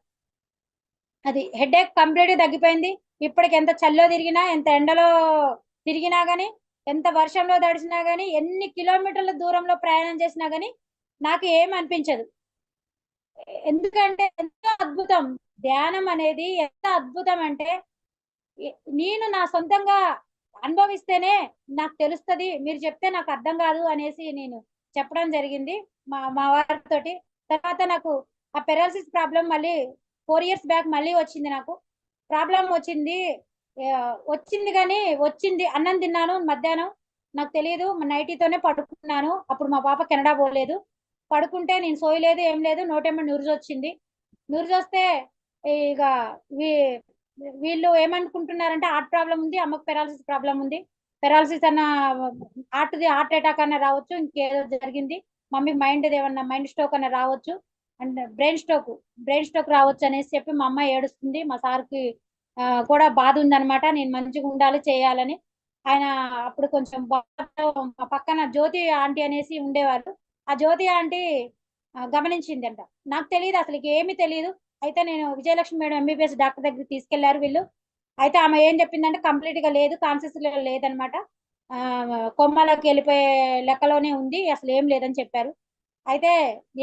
B: అది హెడేక్ కంప్లీట్ గా తగ్గిపోయింది. ఇప్పటికి ఎంత చల్లో తిరిగినా, ఎంత ఎండలో తిరిగినా గానీ, ఎంత వర్షంలో తడిసినా గానీ, ఎన్ని కిలోమీటర్ల దూరంలో ప్రయాణం చేసినా గానీ నాకు ఏం అనిపించదు. ఎందుకంటే ఎంతో అద్భుతం ధ్యానం అనేది, ఎంత అద్భుతం అంటే నేను నా సొంతంగా అనుభవిస్తేనే నాకు తెలుస్తుంది, మీరు చెప్తే నాకు అర్థం కాదు అనేసి నేను చెప్పడం జరిగింది మా వారితోటి. తర్వాత నాకు ఆ పెరాలసిస్ ప్రాబ్లం మళ్ళీ 4 years బ్యాక్ మళ్ళీ వచ్చింది. నాకు ప్రాబ్లం వచ్చింది కానీ వచ్చింది, అన్నం తిన్నాను మధ్యాహ్నం, నాకు తెలియదు, నైటీతోనే పడుకున్నాను. అప్పుడు మా పాప కెనడా పోలేదు. పడుకుంటే నేను సోయలేదు, ఏం లేదు, నోటేమో నురుజొచ్చింది. నురుజొస్తే ఇక వీళ్ళు ఏమనుకుంటున్నారంటే హార్ట్ ప్రాబ్లం ఉంది, అమ్మకు పెరాలసిస్ ప్రాబ్లం ఉంది, పెరాలసిస్ అన్న హార్ట్ అటాక్ అన్న రావచ్చు, ఇంకేదో జరిగింది, మమ్మీ మైండ్ స్ట్రోక్ అన్న రావచ్చు, అండ్ బ్రెయిన్ స్ట్రోక్ రావచ్చు అనేసి చెప్పి మా అమ్మ ఏడుస్తుంది. మా సార్కి కూడా బాధ ఉందన్నమాట, నేను మంచిగా ఉండాలి చేయాలని. ఆయన అప్పుడు కొంచెం మా పక్కన జ్యోతి ఆంటీ అనేసి ఉండేవాళ్ళు. ఆ జ్యోతి ఆంటీ గమనించిందంట, నాకు తెలియదు, అసలు ఏమీ తెలియదు. అయితే నేను విజయలక్ష్మి మేడం ఎంబీబీఎస్ డాక్టర్ దగ్గరికి తీసుకెళ్లారు వీళ్ళు. అయితే ఆమె ఏం చెప్పిందంటే కంప్లీట్ గా లేదు, కాన్షియస్ లేదనమాట, కొమ్మలోకి వెళ్ళిపోయే లెక్కలోనే ఉంది, అసలు ఏం లేదని చెప్పారు. అయితే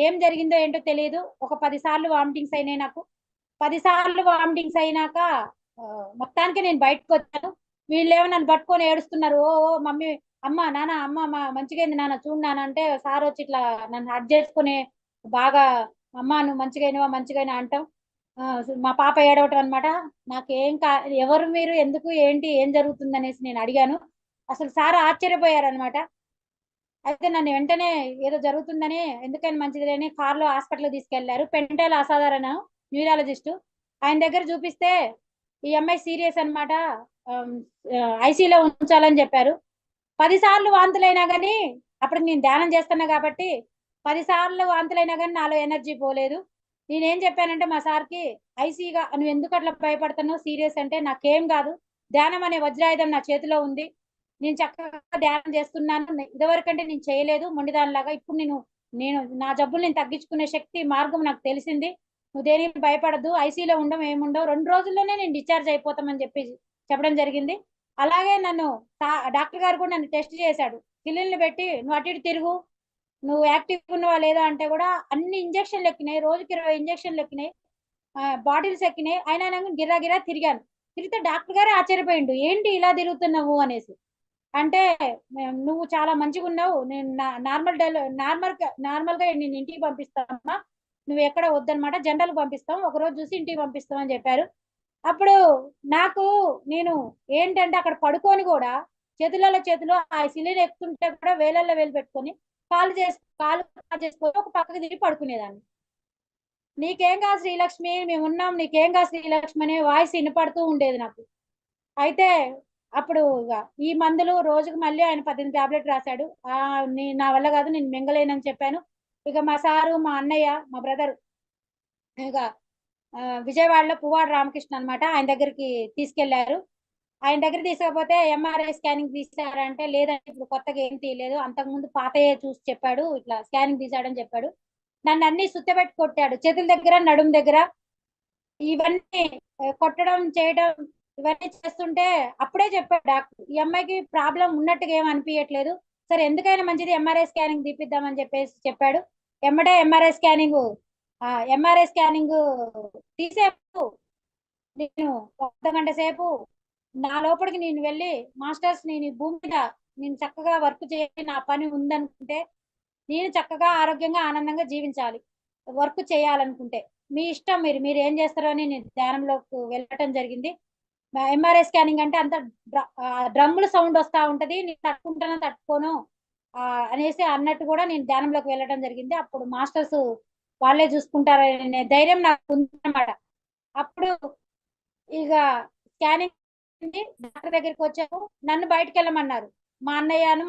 B: ఏం జరిగిందో ఏంటో తెలియదు, ఒక 10 సార్లు వామిటింగ్స్ అయినాయి నాకు. 10 సార్లు వామిటింగ్స్ అయినాక మొత్తానికి నేను బయటకు వచ్చాను. వీళ్ళేమో నన్ను పట్టుకొని ఏడుస్తున్నారు, ఓ ఓ మమ్మీ, అమ్మ నాన్న, అమ్మ మంచిగా అయింది నాన్న, చూడు నాన్న అంటే సార్ వచ్చి ఇట్లా నన్ను హడ్ చేసుకుని బాగా, అమ్మ నువ్వు మంచిగా అంటాం. మా పాప ఏడవటం అనమాట. నాకేం ఎవరు మీరు, ఎందుకు, ఏంటి, ఏం జరుగుతుంది అనేసి నేను అడిగాను. అసలు సార్ ఆశ్చర్యపోయారు అనమాట. అయితే నన్ను వెంటనే ఏదో జరుగుతుందని, ఎందుకని మంచిది లేని కార్లో హాస్పిటల్ తీసుకెళ్లారు. పెంటల్ అసాధారణ న్యూరాలజిస్ట్, ఆయన దగ్గర చూపిస్తే ఈ అమ్మాయి సీరియస్ అనమాట, ఐసీలో ఉంచాలని చెప్పారు. 10 సార్లు వాంతులైనా కానీ, అప్పుడు నేను ధ్యానం చేస్తున్నా కాబట్టి 10 సార్లు వాంతులైనా కానీ నాలో ఎనర్జీ పోలేదు. నేనేం చెప్పానంటే మా సార్కి, ఐసీగా నువ్వు ఎందుకు అట్లా భయపడుతున్నావు, సీరియస్ అంటే నాకేం కాదు, ధ్యానం అనే వజ్రాయుధం నా చేతిలో ఉంది, నేను చక్కగా ధ్యానం చేస్తున్నాను, ఇదివరకంటే నేను చేయలేదు మొండిదానిలాగా, ఇప్పుడు నేను నా జబ్బులు నేను తగ్గించుకునే శక్తి మార్గం నాకు తెలిసింది, నువ్వు దేనికి భయపడద్దు, ఐసీలో ఉండడం ఏముండవు, 2 రోజుల్లోనే నేను డిశ్చార్జ్ అయిపోతామని చెప్పి చెప్పడం జరిగింది. అలాగే నన్ను డాక్టర్ గారు కూడా నన్ను టెస్ట్ చేశాడు, కిల్లీలు పెట్టి నువ్వు అటు ఇటు తిరుగు, నువ్వు యాక్టివ్ ఉన్నావా లేదా అంటే కూడా అన్ని ఇంజక్షన్లు ఎక్కినాయి, రోజుకి 20 ఇంజక్షన్లు ఎక్కినాయి, బాటిల్స్ ఎక్కినాయి, అయినా గిరా తిరిగాను. తిరిగితే డాక్టర్ గారే ఆశ్చర్యపోయిండు, ఏంటి ఇలా తిరుగుతున్నావు అనేసి. అంటే నువ్వు చాలా మంచిగా ఉన్నావు, నేను నార్మల్ గా నేను ఇంటికి పంపిస్తామమ్మా, నువ్వు ఎక్కడ వద్దనమాట, జనరల్ పంపిస్తాం, ఒకరోజు చూసి ఇంటికి పంపిస్తాం అని చెప్పారు. అప్పుడు నేను ఏంటంటే అక్కడ పడుకొని కూడా చేతులు ఆ సిలిండర్ ఎక్కుతుంటే కూడా వేలల్లో వేలు పెట్టుకొని కాలు చేసుకొని ఒక పక్కకి తిరిగి పడుకునేదాన్ని. నీకేం కాదు శ్రీలక్ష్మి, మేము ఉన్నాం, నీకేం కాదు శ్రీలక్ష్మి అనే వాయిస్ వినపడుతూ ఉండేది నాకు. అయితే అప్పుడు ఇక ఈ మందులు రోజుకు మళ్ళీ ఆయన 18 టాబ్లెట్ రాశాడు. నా వల్ల కాదు, నేను మింగలేనని చెప్పాను. ఇక మా సారు, మా అన్నయ్య, మా బ్రదర్ ఇక విజయవాడలో పువ్వాడ రామకృష్ణ అన్నమాట, ఆయన దగ్గరికి తీసుకెళ్లారు. ఆయన దగ్గర తీసుకపోతే ఎంఆర్ఐ స్కానింగ్ తీసారంటే లేదంటే ఇప్పుడు కొత్తగా ఏం తీయలేదు, అంతకుముందు పాతయే చూసి చెప్పాడు, ఇట్లా స్కానింగ్ తీసాడని చెప్పాడు. నన్ను అన్ని సుత్తపెట్టి కొట్టాడు, చేతుల దగ్గర నడుము దగ్గర ఇవన్నీ కొట్టడం చేయడం ఇవన్నీ చేస్తుంటే అప్పుడే చెప్పాడు డాక్టర్, ఈ అమ్మాయికి ప్రాబ్లం ఉన్నట్టుగా ఏం అనిపించట్లేదు, సరే ఎందుకైనా మంచిది ఎంఆర్ఐ స్కానింగ్ తీపిద్దామని చెప్పేసి చెప్పాడు. ఎమ్మడే ఎంఆర్ఐ స్కానింగ్ తీసేపు నేను ఒక అర్ధగంట సేపు నా లోపలికి నేను వెళ్ళి, మాస్టర్స్ నేను ఈ భూమి మీద నేను చక్కగా వర్క్ చేయాలి, నా పని ఉందనుకుంటే, నేను చక్కగా ఆరోగ్యంగా ఆనందంగా జీవించాలి, వర్క్ చేయాలనుకుంటే మీ ఇష్టం, మీరు ఏం చేస్తారో అని నేను ధ్యానంలోకి వెళ్ళటం జరిగింది. ఎంఆర్ఐ స్కానింగ్ అంటే అంత డ్రమ్ముల సౌండ్ వస్తా ఉంటది, నేను తట్టుకుంటానో తట్టుకోను అనేసి అన్నట్టు కూడా నేను ధ్యానంలోకి వెళ్ళడం జరిగింది. అప్పుడు మాస్టర్స్ వాళ్ళే చూసుకుంటారనే ధైర్యం నాకు ఉందన్నమాట. అప్పుడు ఇక స్కానింగ్ డాక్టర్ దగ్గరికి వచ్చాము, నన్ను బయటకు వెళ్ళమన్నారు. మా అన్నయ్యను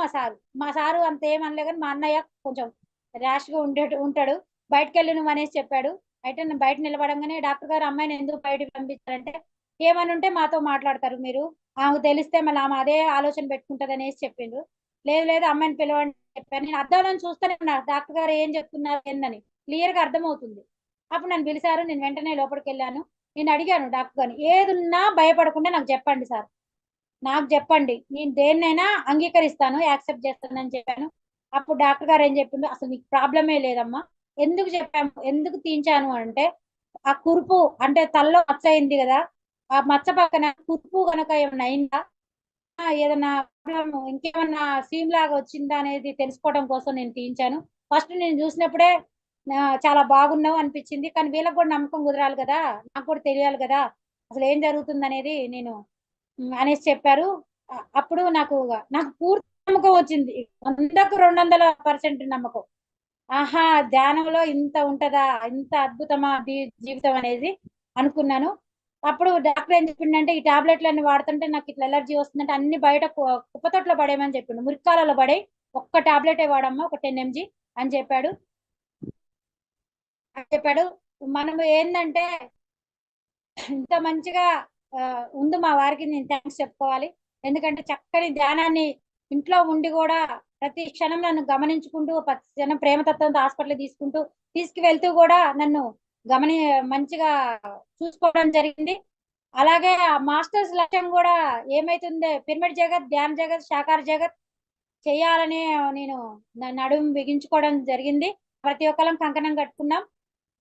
B: మా సారు అంత ఏమనలే, కానీ మా అన్నయ్య కొంచెం ర్యాష్ గా ఉంటాడు, బయటకు వెళ్ళి నువ్వు అనేసి చెప్పాడు. అయితే నేను బయట నిలబడంగానే డాక్టర్ గారు అమ్మాయిని ఎందుకు బయటకు పంపించారంటే, ఏమని ఉంటే మాతో మాట్లాడతారు మీరు, ఆమెకు తెలిస్తే మళ్ళీ ఆమె అదే ఆలోచన పెట్టుకుంటది అనేసి చెప్పిండ్రు. లేదు లేదు అమ్మాయిని పిలవండి చెప్పాను. నేను అద్దంలో చూస్తూనే ఉన్నారు డాక్టర్ గారు ఏం చెప్తున్నారు ఏందని క్లియర్ గా అర్థమవుతుంది. అప్పుడు నన్ను పిలిచారు, నేను వెంటనే లోపలికి వెళ్ళాను. నేను అడిగాను డాక్టర్ గారిని, ఏదున్నా భయపడకుండా నాకు చెప్పండి సార్, నాకు చెప్పండి, నేను దేన్నైనా అంగీకరిస్తాను, యాక్సెప్ట్ చేస్తానని చెప్పాను. అప్పుడు డాక్టర్ గారు ఏం చెప్పిండు, అసలు నీకు ప్రాబ్లమే లేదమ్మా, ఎందుకు తీయించాను అంటే, ఆ కురుపు అంటే తలలో మచ్చ అయింది కదా, ఆ మచ్చ పక్కన కురుపు కనుక ఏమైనా అయిందా, ఏదైనా ప్రాబ్లం ఇంకేమన్నా సీమ్ లాగా వచ్చిందా అనేది తెలుసుకోవడం కోసం నేను తీయించాను. ఫస్ట్ నేను చూసినప్పుడే చాలా బాగున్నావు అనిపించింది, కానీ వీళ్ళకి కూడా నమ్మకం కుదరాలి కదా, నాకు కూడా తెలియాలి కదా అసలు ఏం జరుగుతుంది అనేది నేను అనేసి చెప్పారు. అప్పుడు నాకు పూర్తి నమ్మకం వచ్చింది, 100కు 200% నమ్మకం. ఆహా, ధ్యానంలో ఇంత ఉంటదా, ఇంత అద్భుతమా జీవితం అనేది అనుకున్నాను. అప్పుడు డాక్టర్ ఏం చెప్పిండంటే, ఈ టాబ్లెట్లన్నీ వాడుతుంటే నాకు ఇట్లా ఎలర్జీ వస్తుందంటే అన్ని బయట కుప్పతొట్లో పడేయమని చెప్పిండు, మురికాలలో పడే, ఒక్క టాబ్లెటే వాడమ్మా, ఒక 10 mg అని చెప్పాడు. మనం ఏంటంటే ఇంత మంచిగా ఉంది మా వారికి నేను థ్యాంక్స్ చెప్పుకోవాలి. ఎందుకంటే చక్కని ధ్యానాన్ని ఇంట్లో ఉండి కూడా ప్రతి క్షణం నన్ను గమనించుకుంటూ, ప్రతి క్షణం ప్రేమతత్వంతో హాస్పిటల్ తీసుకువెళ్తూ కూడా నన్ను మంచిగా చూసుకోవడం జరిగింది. అలాగే ఆ మాస్టర్స్ లక్ష్యం కూడా ఏమైతుందే, పిరమిడ్ జగత్, ధ్యాన జగత్, సాకార జగత్ చేయాలని నేను నడుము బిగించుకోవడం జరిగింది. ప్రతి ఒక్కరం కంకణం కట్టుకున్నాం.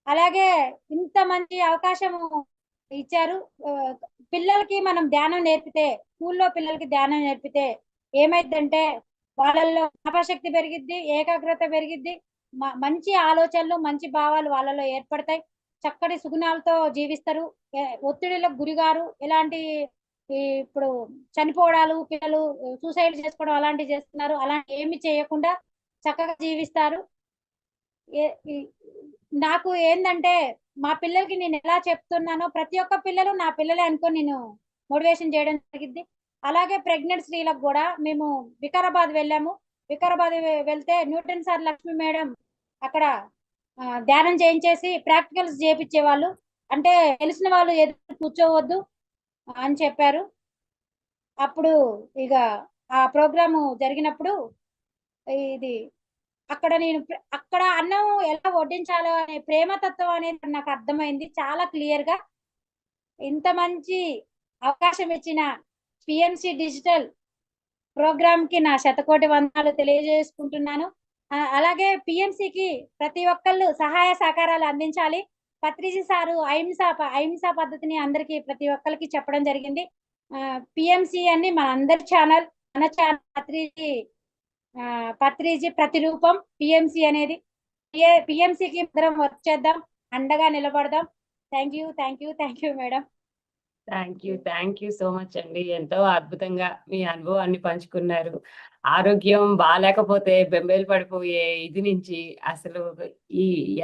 B: అలాగే ఇంత మంచి అవకాశం ఇచ్చారు. పిల్లలకి మనం ధ్యానం నేర్పితే, స్కూల్లో పిల్లలకి ధ్యానం నేర్పితే ఏమైందంటే వాళ్ళల్లో జ్ఞాపకశక్తి పెరిగిద్ది, ఏకాగ్రత పెరిగిద్ది, మంచి ఆలోచనలు, మంచి భావాలు వాళ్ళలో ఏర్పడతాయి, చక్కటి సుగుణాలతో జీవిస్తారు, ఒత్తిడిలకు గురిగారు, ఎలాంటి ఇప్పుడు చనిపోవడాలు, పిల్లలు సూసైడ్ చేసుకోవడం అలాంటివి చేస్తున్నారు, అలాంటి ఏమి చేయకుండా చక్కగా జీవిస్తారు. నాకు ఏంటంటే మా పిల్లలకి నేను ఎలా చెప్తున్నానో ప్రతి ఒక్క పిల్లలు నా పిల్లలే అనుకొని నేను మోటివేషన్ చేయడం జరిగింది. అలాగే ప్రెగ్నెంట్ స్త్రీలకు కూడా మేము వికారాబాద్ వెళ్ళాము. వికారాబాద్ వెళ్తే న్యూటన్ సార్, లక్ష్మి మేడం అక్కడ ధ్యానం చేయించేసి ప్రాక్టికల్స్ చేపించే వాళ్ళు, అంటే తెలిసిన వాళ్ళు ఎదురు కూర్చోవద్దు అని చెప్పారు. అప్పుడు ఇక ఆ ప్రోగ్రాము జరిగినప్పుడు ఇది అక్కడ అన్నం ఎలా వడ్డించాలో అనే ప్రేమతత్వం అనేది నాకు అర్థమైంది చాలా క్లియర్ గా. ఇంత మంచి అవకాశం ఇచ్చిన పిఎంసి డిజిటల్ ప్రోగ్రామ్ కి నా శతకోటి వందనాలు తెలియజేసుకుంటున్నాను. అలాగే పిఎంసికి ప్రతి ఒక్కళ్ళు సహాయ సహకారాలు అందించాలి. పత్రిజీ సారు అహింసా పద్ధతిని అందరికి ప్రతి ఒక్కరికి చెప్పడం జరిగింది. పిఎంసి అని మన ఛానల్ పత్రిజీ ప్రతిరూపం పిఎంసి అనేది. పిఎంసికి అందరం వర్క్ చేద్దాం, అండగా నిలబడదాం. Thank you madam.
A: Thank you so much అండి. ఎంతో అద్భుతంగా మీ అనుభవాన్ని పంచుకున్నారు. ఆరోగ్యం బాగాలేకపోతే బెంబేలు పడిపోయే ఇది నుంచి అసలు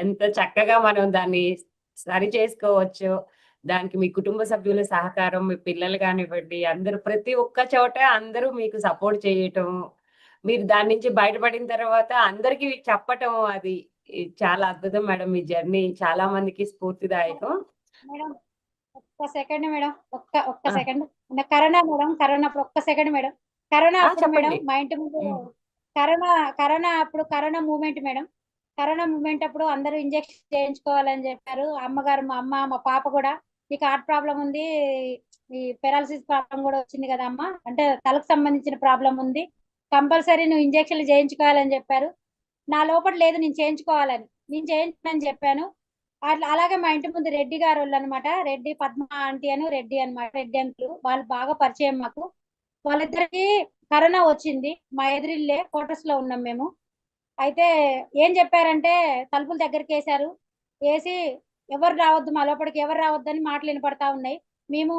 A: ఎంత చక్కగా మనం దాన్ని సరి చేసుకోవచ్చు. దానికి మీ కుటుంబ సభ్యుల సహకారం, మీ పిల్లలు కానివ్వండి, అందరూ ప్రతి ఒక్క చోట అందరూ మీకు సపోర్ట్ చేయటం, మీరు దాని నుంచి బయటపడిన తర్వాత అందరికీ చెప్పటం అది చాలా అద్భుతం మేడం. మీ జర్నీ చాలా మందికి స్ఫూర్తిదాయకం.
B: మేడం ఒక్క సెకండ్ మేడం, ఒక్క
A: ఆ!
B: సెకండ్. కరోనా మేడం, కరోనా అప్పుడు ఒక్క సెకండ్ మేడం. కరోనా
A: ఆ!
B: అప్పుడు మేడం
A: చెప్పండి.
B: మా ఇంటి ముందు
A: హ్మ్.
B: కరోనా కరోనా అప్పుడు corona moment madam. Corona moment అప్పుడు అందరూ ఇంజెక్షన్ చేయించుకోవాలని చెప్పారు. అమ్మగారు, మా అమ్మ, మా పాప కూడా నీకు హార్ట్ ప్రాబ్లం ఉంది, ఈ పెరాలసిస్ ప్రాబ్లం కూడా వచ్చింది కదా అమ్మ, అంటే తలకు సంబంధించిన ప్రాబ్లం ఉంది, కంపల్సరీ నువ్వు ఇంజక్షన్లు చేయించుకోవాలని చెప్పారు. నా లోపల లేదు నేను చేయించుకోవాలని, నేను చేయించని చెప్పాను. అట్లా అలాగే మా ఇంటి ముందు రెడ్డి గారు వాళ్ళు అనమాట, రెడ్డి పద్మ ఆంటీ అని, రెడ్డి అనమాట, రెడ్డి అంకులు వాళ్ళు బాగా పరిచయం మాకు. వాళ్ళిద్దరికి కరోనా వచ్చింది, మా ఎదురిల్లే క్వార్టర్స్ లో ఉన్నాం మేము. అయితే ఏం చెప్పారంటే తలుపుల దగ్గరికి వేశారు, వేసి ఎవరు రావద్దు మా లోపలికి, ఎవరు రావద్దు అని మాటలు వినపడతా ఉన్నాయి. మేము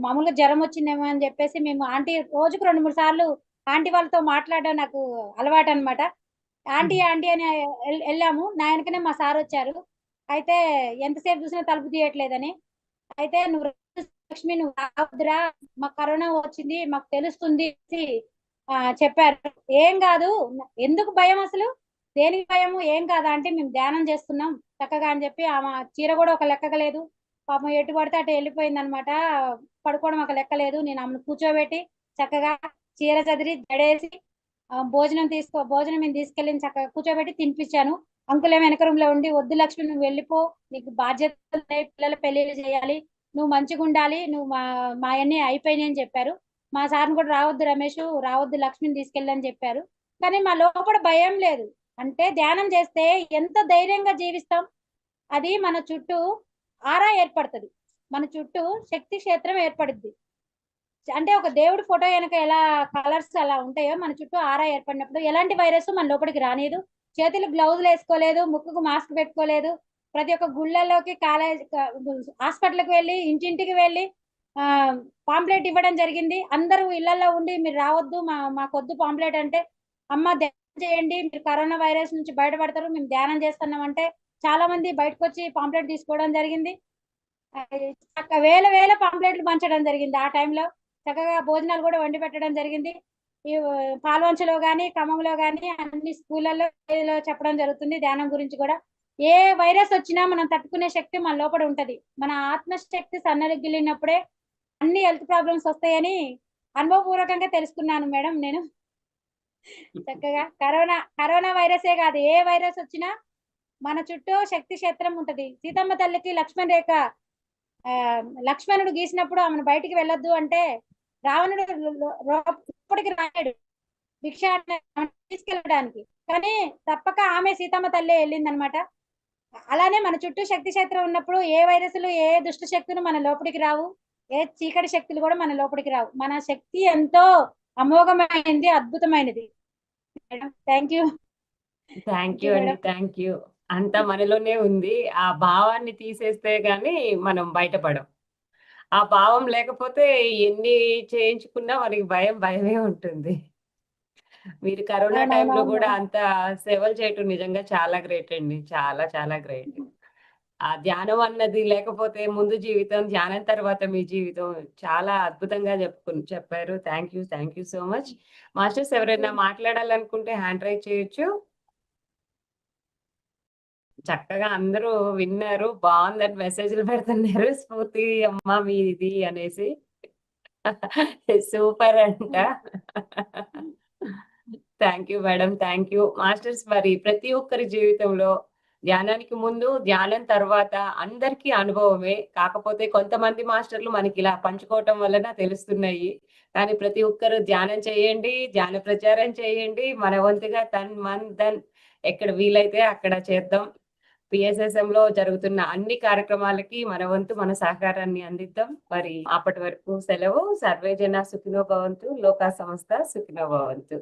B: మామూలుగా జ్వరం వచ్చిందేమో అని చెప్పేసి మేము ఆంటీ రోజుకు 2-3 సార్లు ఆంటీ వాళ్ళతో మాట్లాడడం నాకు అలవాటు అనమాట. ఆంటీ
A: హ్మ్.
B: ఆంటీ అని వెళ్ళాము. నా వెనకనే మా సార్ వచ్చారు. అయితే ఎంతసేపు చూసినా తలుపు తీయట్లేదని, అయితే నువ్వు లక్ష్మి నువ్వు రావద్దురా, మాకు కరోనా వచ్చింది మాకు తెలుస్తుంది అనేసి, చెప్పారు. ఏం కాదు, ఎందుకు భయం అసలు, దేనికి భయము, ఏం కాదా అంటే మేము ధ్యానం చేస్తున్నాం చక్కగా అని చెప్పి, ఆమె చీర కూడా ఒక లెక్కగా లేదు, పాపం ఎటు పడితే అటు వెళ్ళిపోయింది అనమాట. పడుకోవడం ఒక లెక్క లేదు. నేను ఆమెను కూర్చోబెట్టి చక్కగా చీర చదిరి జడేసి భోజనం మేము తీసుకెళ్ళి చక్కగా కూర్చోబెట్టి తినిపించాను. అంకుల్ ఏమో వెనక రూమ్ లో ఉండి, వద్దు లక్ష్మి నువ్వు వెళ్ళిపో, నీకు బాధ్యతలు ఉన్నాయి, పిల్లల పెళ్లిళ్ళు చేయాలి, నువ్వు మంచిగా ఉండాలి, నువ్వు మా అన్ని అయిపోయినాయి అని చెప్పారు. మా సార్ని కూడా రావద్దు రమేష్, రావద్దు లక్ష్మిని తీసుకెళ్ళని చెప్పారు. కానీ మా లోపల భయం లేదు. అంటే ధ్యానం చేస్తే ఎంత ధైర్యంగా జీవిస్తాం. అది మన చుట్టూ ఆరా ఏర్పడుతుంది, మన చుట్టూ శక్తి క్షేత్రం ఏర్పడుద్ది. అంటే ఒక దేవుడి ఫోటో వెనక ఎలా కలర్స్ అలా ఉంటాయో, మన చుట్టూ ఆరా ఏర్పడినప్పుడు ఎలాంటి వైరస్ మన లోపలికి రానియదు. చేతులు గ్లౌజులు వేసుకోలేదు, ముక్కుకు మాస్క్ పెట్టుకోలేదు. ప్రతి ఒక్క గుళ్ళల్లోకి, కాలేజ్, హాస్పిటల్కి వెళ్ళి, ఇంటింటికి వెళ్ళి పాంప్లెట్ ఇవ్వడం జరిగింది. అందరూ ఇళ్లలో ఉండి మీరు రావద్దు, మాకొద్దు పాంప్లెట్ అంటే, అమ్మ ధ్యానం చేయండి మీరు కరోనా వైరస్ నుంచి బయటపడతారు, మేము ధ్యానం చేస్తున్నాం అంటే చాలా మంది బయటకు వచ్చి పాంప్లెట్ తీసుకోవడం జరిగింది. వేల వేల పాంప్లెట్లు పంచడం జరిగింది ఆ టైంలో. చక్కగా భోజనాలు కూడా వండి పెట్టడం జరిగింది. ఈ పాల్వంచలో కానీ, ఖమ్మంలో కానీ అన్ని స్కూళ్ళల్లో చెప్పడం జరుగుతుంది ధ్యానం గురించి కూడా. ఏ వైరస్ వచ్చినా మనం తట్టుకునే శక్తి మన లోపల ఉంటది. మన ఆత్మశక్తి సన్నగిల్లినప్పుడే అన్ని హెల్త్ ప్రాబ్లమ్స్ వస్తాయని అనుభవపూర్వకంగా తెలుసుకున్నాను మేడం నేను. చక్కగా కరోనా వైరసే కాదు, ఏ వైరస్ వచ్చినా మన చుట్టూ శక్తి క్షేత్రం ఉంటది. సీతమ్మ తల్లికి లక్ష్మణ రేఖ, లక్ష్మణుడు గీసినప్పుడు ఆమెను బయటికి వెళ్ళొద్దు అంటే రావణుడు ఇప్పటికి రాయాడు భిక్ష తీసుకెళ్ళడానికి, కానీ తప్పక ఆమె సీతమ్మ తల్లే వెళ్ళింది అనమాట. అలానే మన చుట్టూ శక్తి క్షేత్రం ఉన్నప్పుడు ఏ వైరస్లు, ఏ దుష్ట శక్తులు మన లోపలికి రావు, ఏ చీకటి శక్తులు కూడా మన లోపలికి రావు. మన శక్తి ఎంతో అమోఘమైనది, అద్భుతమైనది madam. Thank you.
A: Thank you అండి.
B: మేడం.
A: Thank you. అంతా మనలోనే ఉంది. ఆ భావాన్ని తీసేస్తే గాని మనం బయటపడం. ఆ భావం లేకపోతే ఎన్ని చేయించుకున్నా మనకి భయమే ఉంటుంది. మీరు కరోనా టైంలో
B: అవునవునవును
A: గూడా
B: మేడం.
A: అంత సేవలు చేయటం నిజంగా చాలా గ్రేట్ అండి. చాలా చాలా గ్రేట్. ఆ ధ్యానం అన్నది లేకపోతే ముందు జీవితం, ధ్యానం తర్వాత మీ జీవితం చాలా అద్భుతంగా చెప్పారు. Thank you so much. Masters ఎవరైనా మాట్లాడాలనుకుంటే హ్యాండ్ రైజ్ చేయొచ్చు. చక్కగా అందరూ విన్నారు. బావుందని మెసేజ్‌లు పెడుతున్నారు. స్ఫూర్తి అమ్మ మీది అనేసి. సూపర్ అంట. Thank you madam. Thank you. Masters మరి ప్రతి ఒక్కరి జీవితంలో ధ్యానానికి ముందు, ధ్యానం తర్వాత అందరికీ అనుభవమే. కాకపోతే కొంతమంది మాస్టర్‌లు మనకిలా పంచుకోవటం వలన తెలుస్తున్నాయి. కానీ ప్రతి ఒక్కరు ధ్యానం చేయండి, ధ్యాన ప్రచారం చేయండి. మన వంతుగా తన్, మన్, ధన్ ఎక్కడ వీలైతే అక్కడ చేద్దాం. పిఎస్ఎస్ఎంలో జరుగుతున్న అన్ని కార్యక్రమాలకి మన వంతు మన సహకారాన్ని అందిద్దాం. మరి అప్పటి వరకు సెలవు. సర్వే జన సుఖినో భవంతు. లోకా సమస్త సుఖినో భవంతు.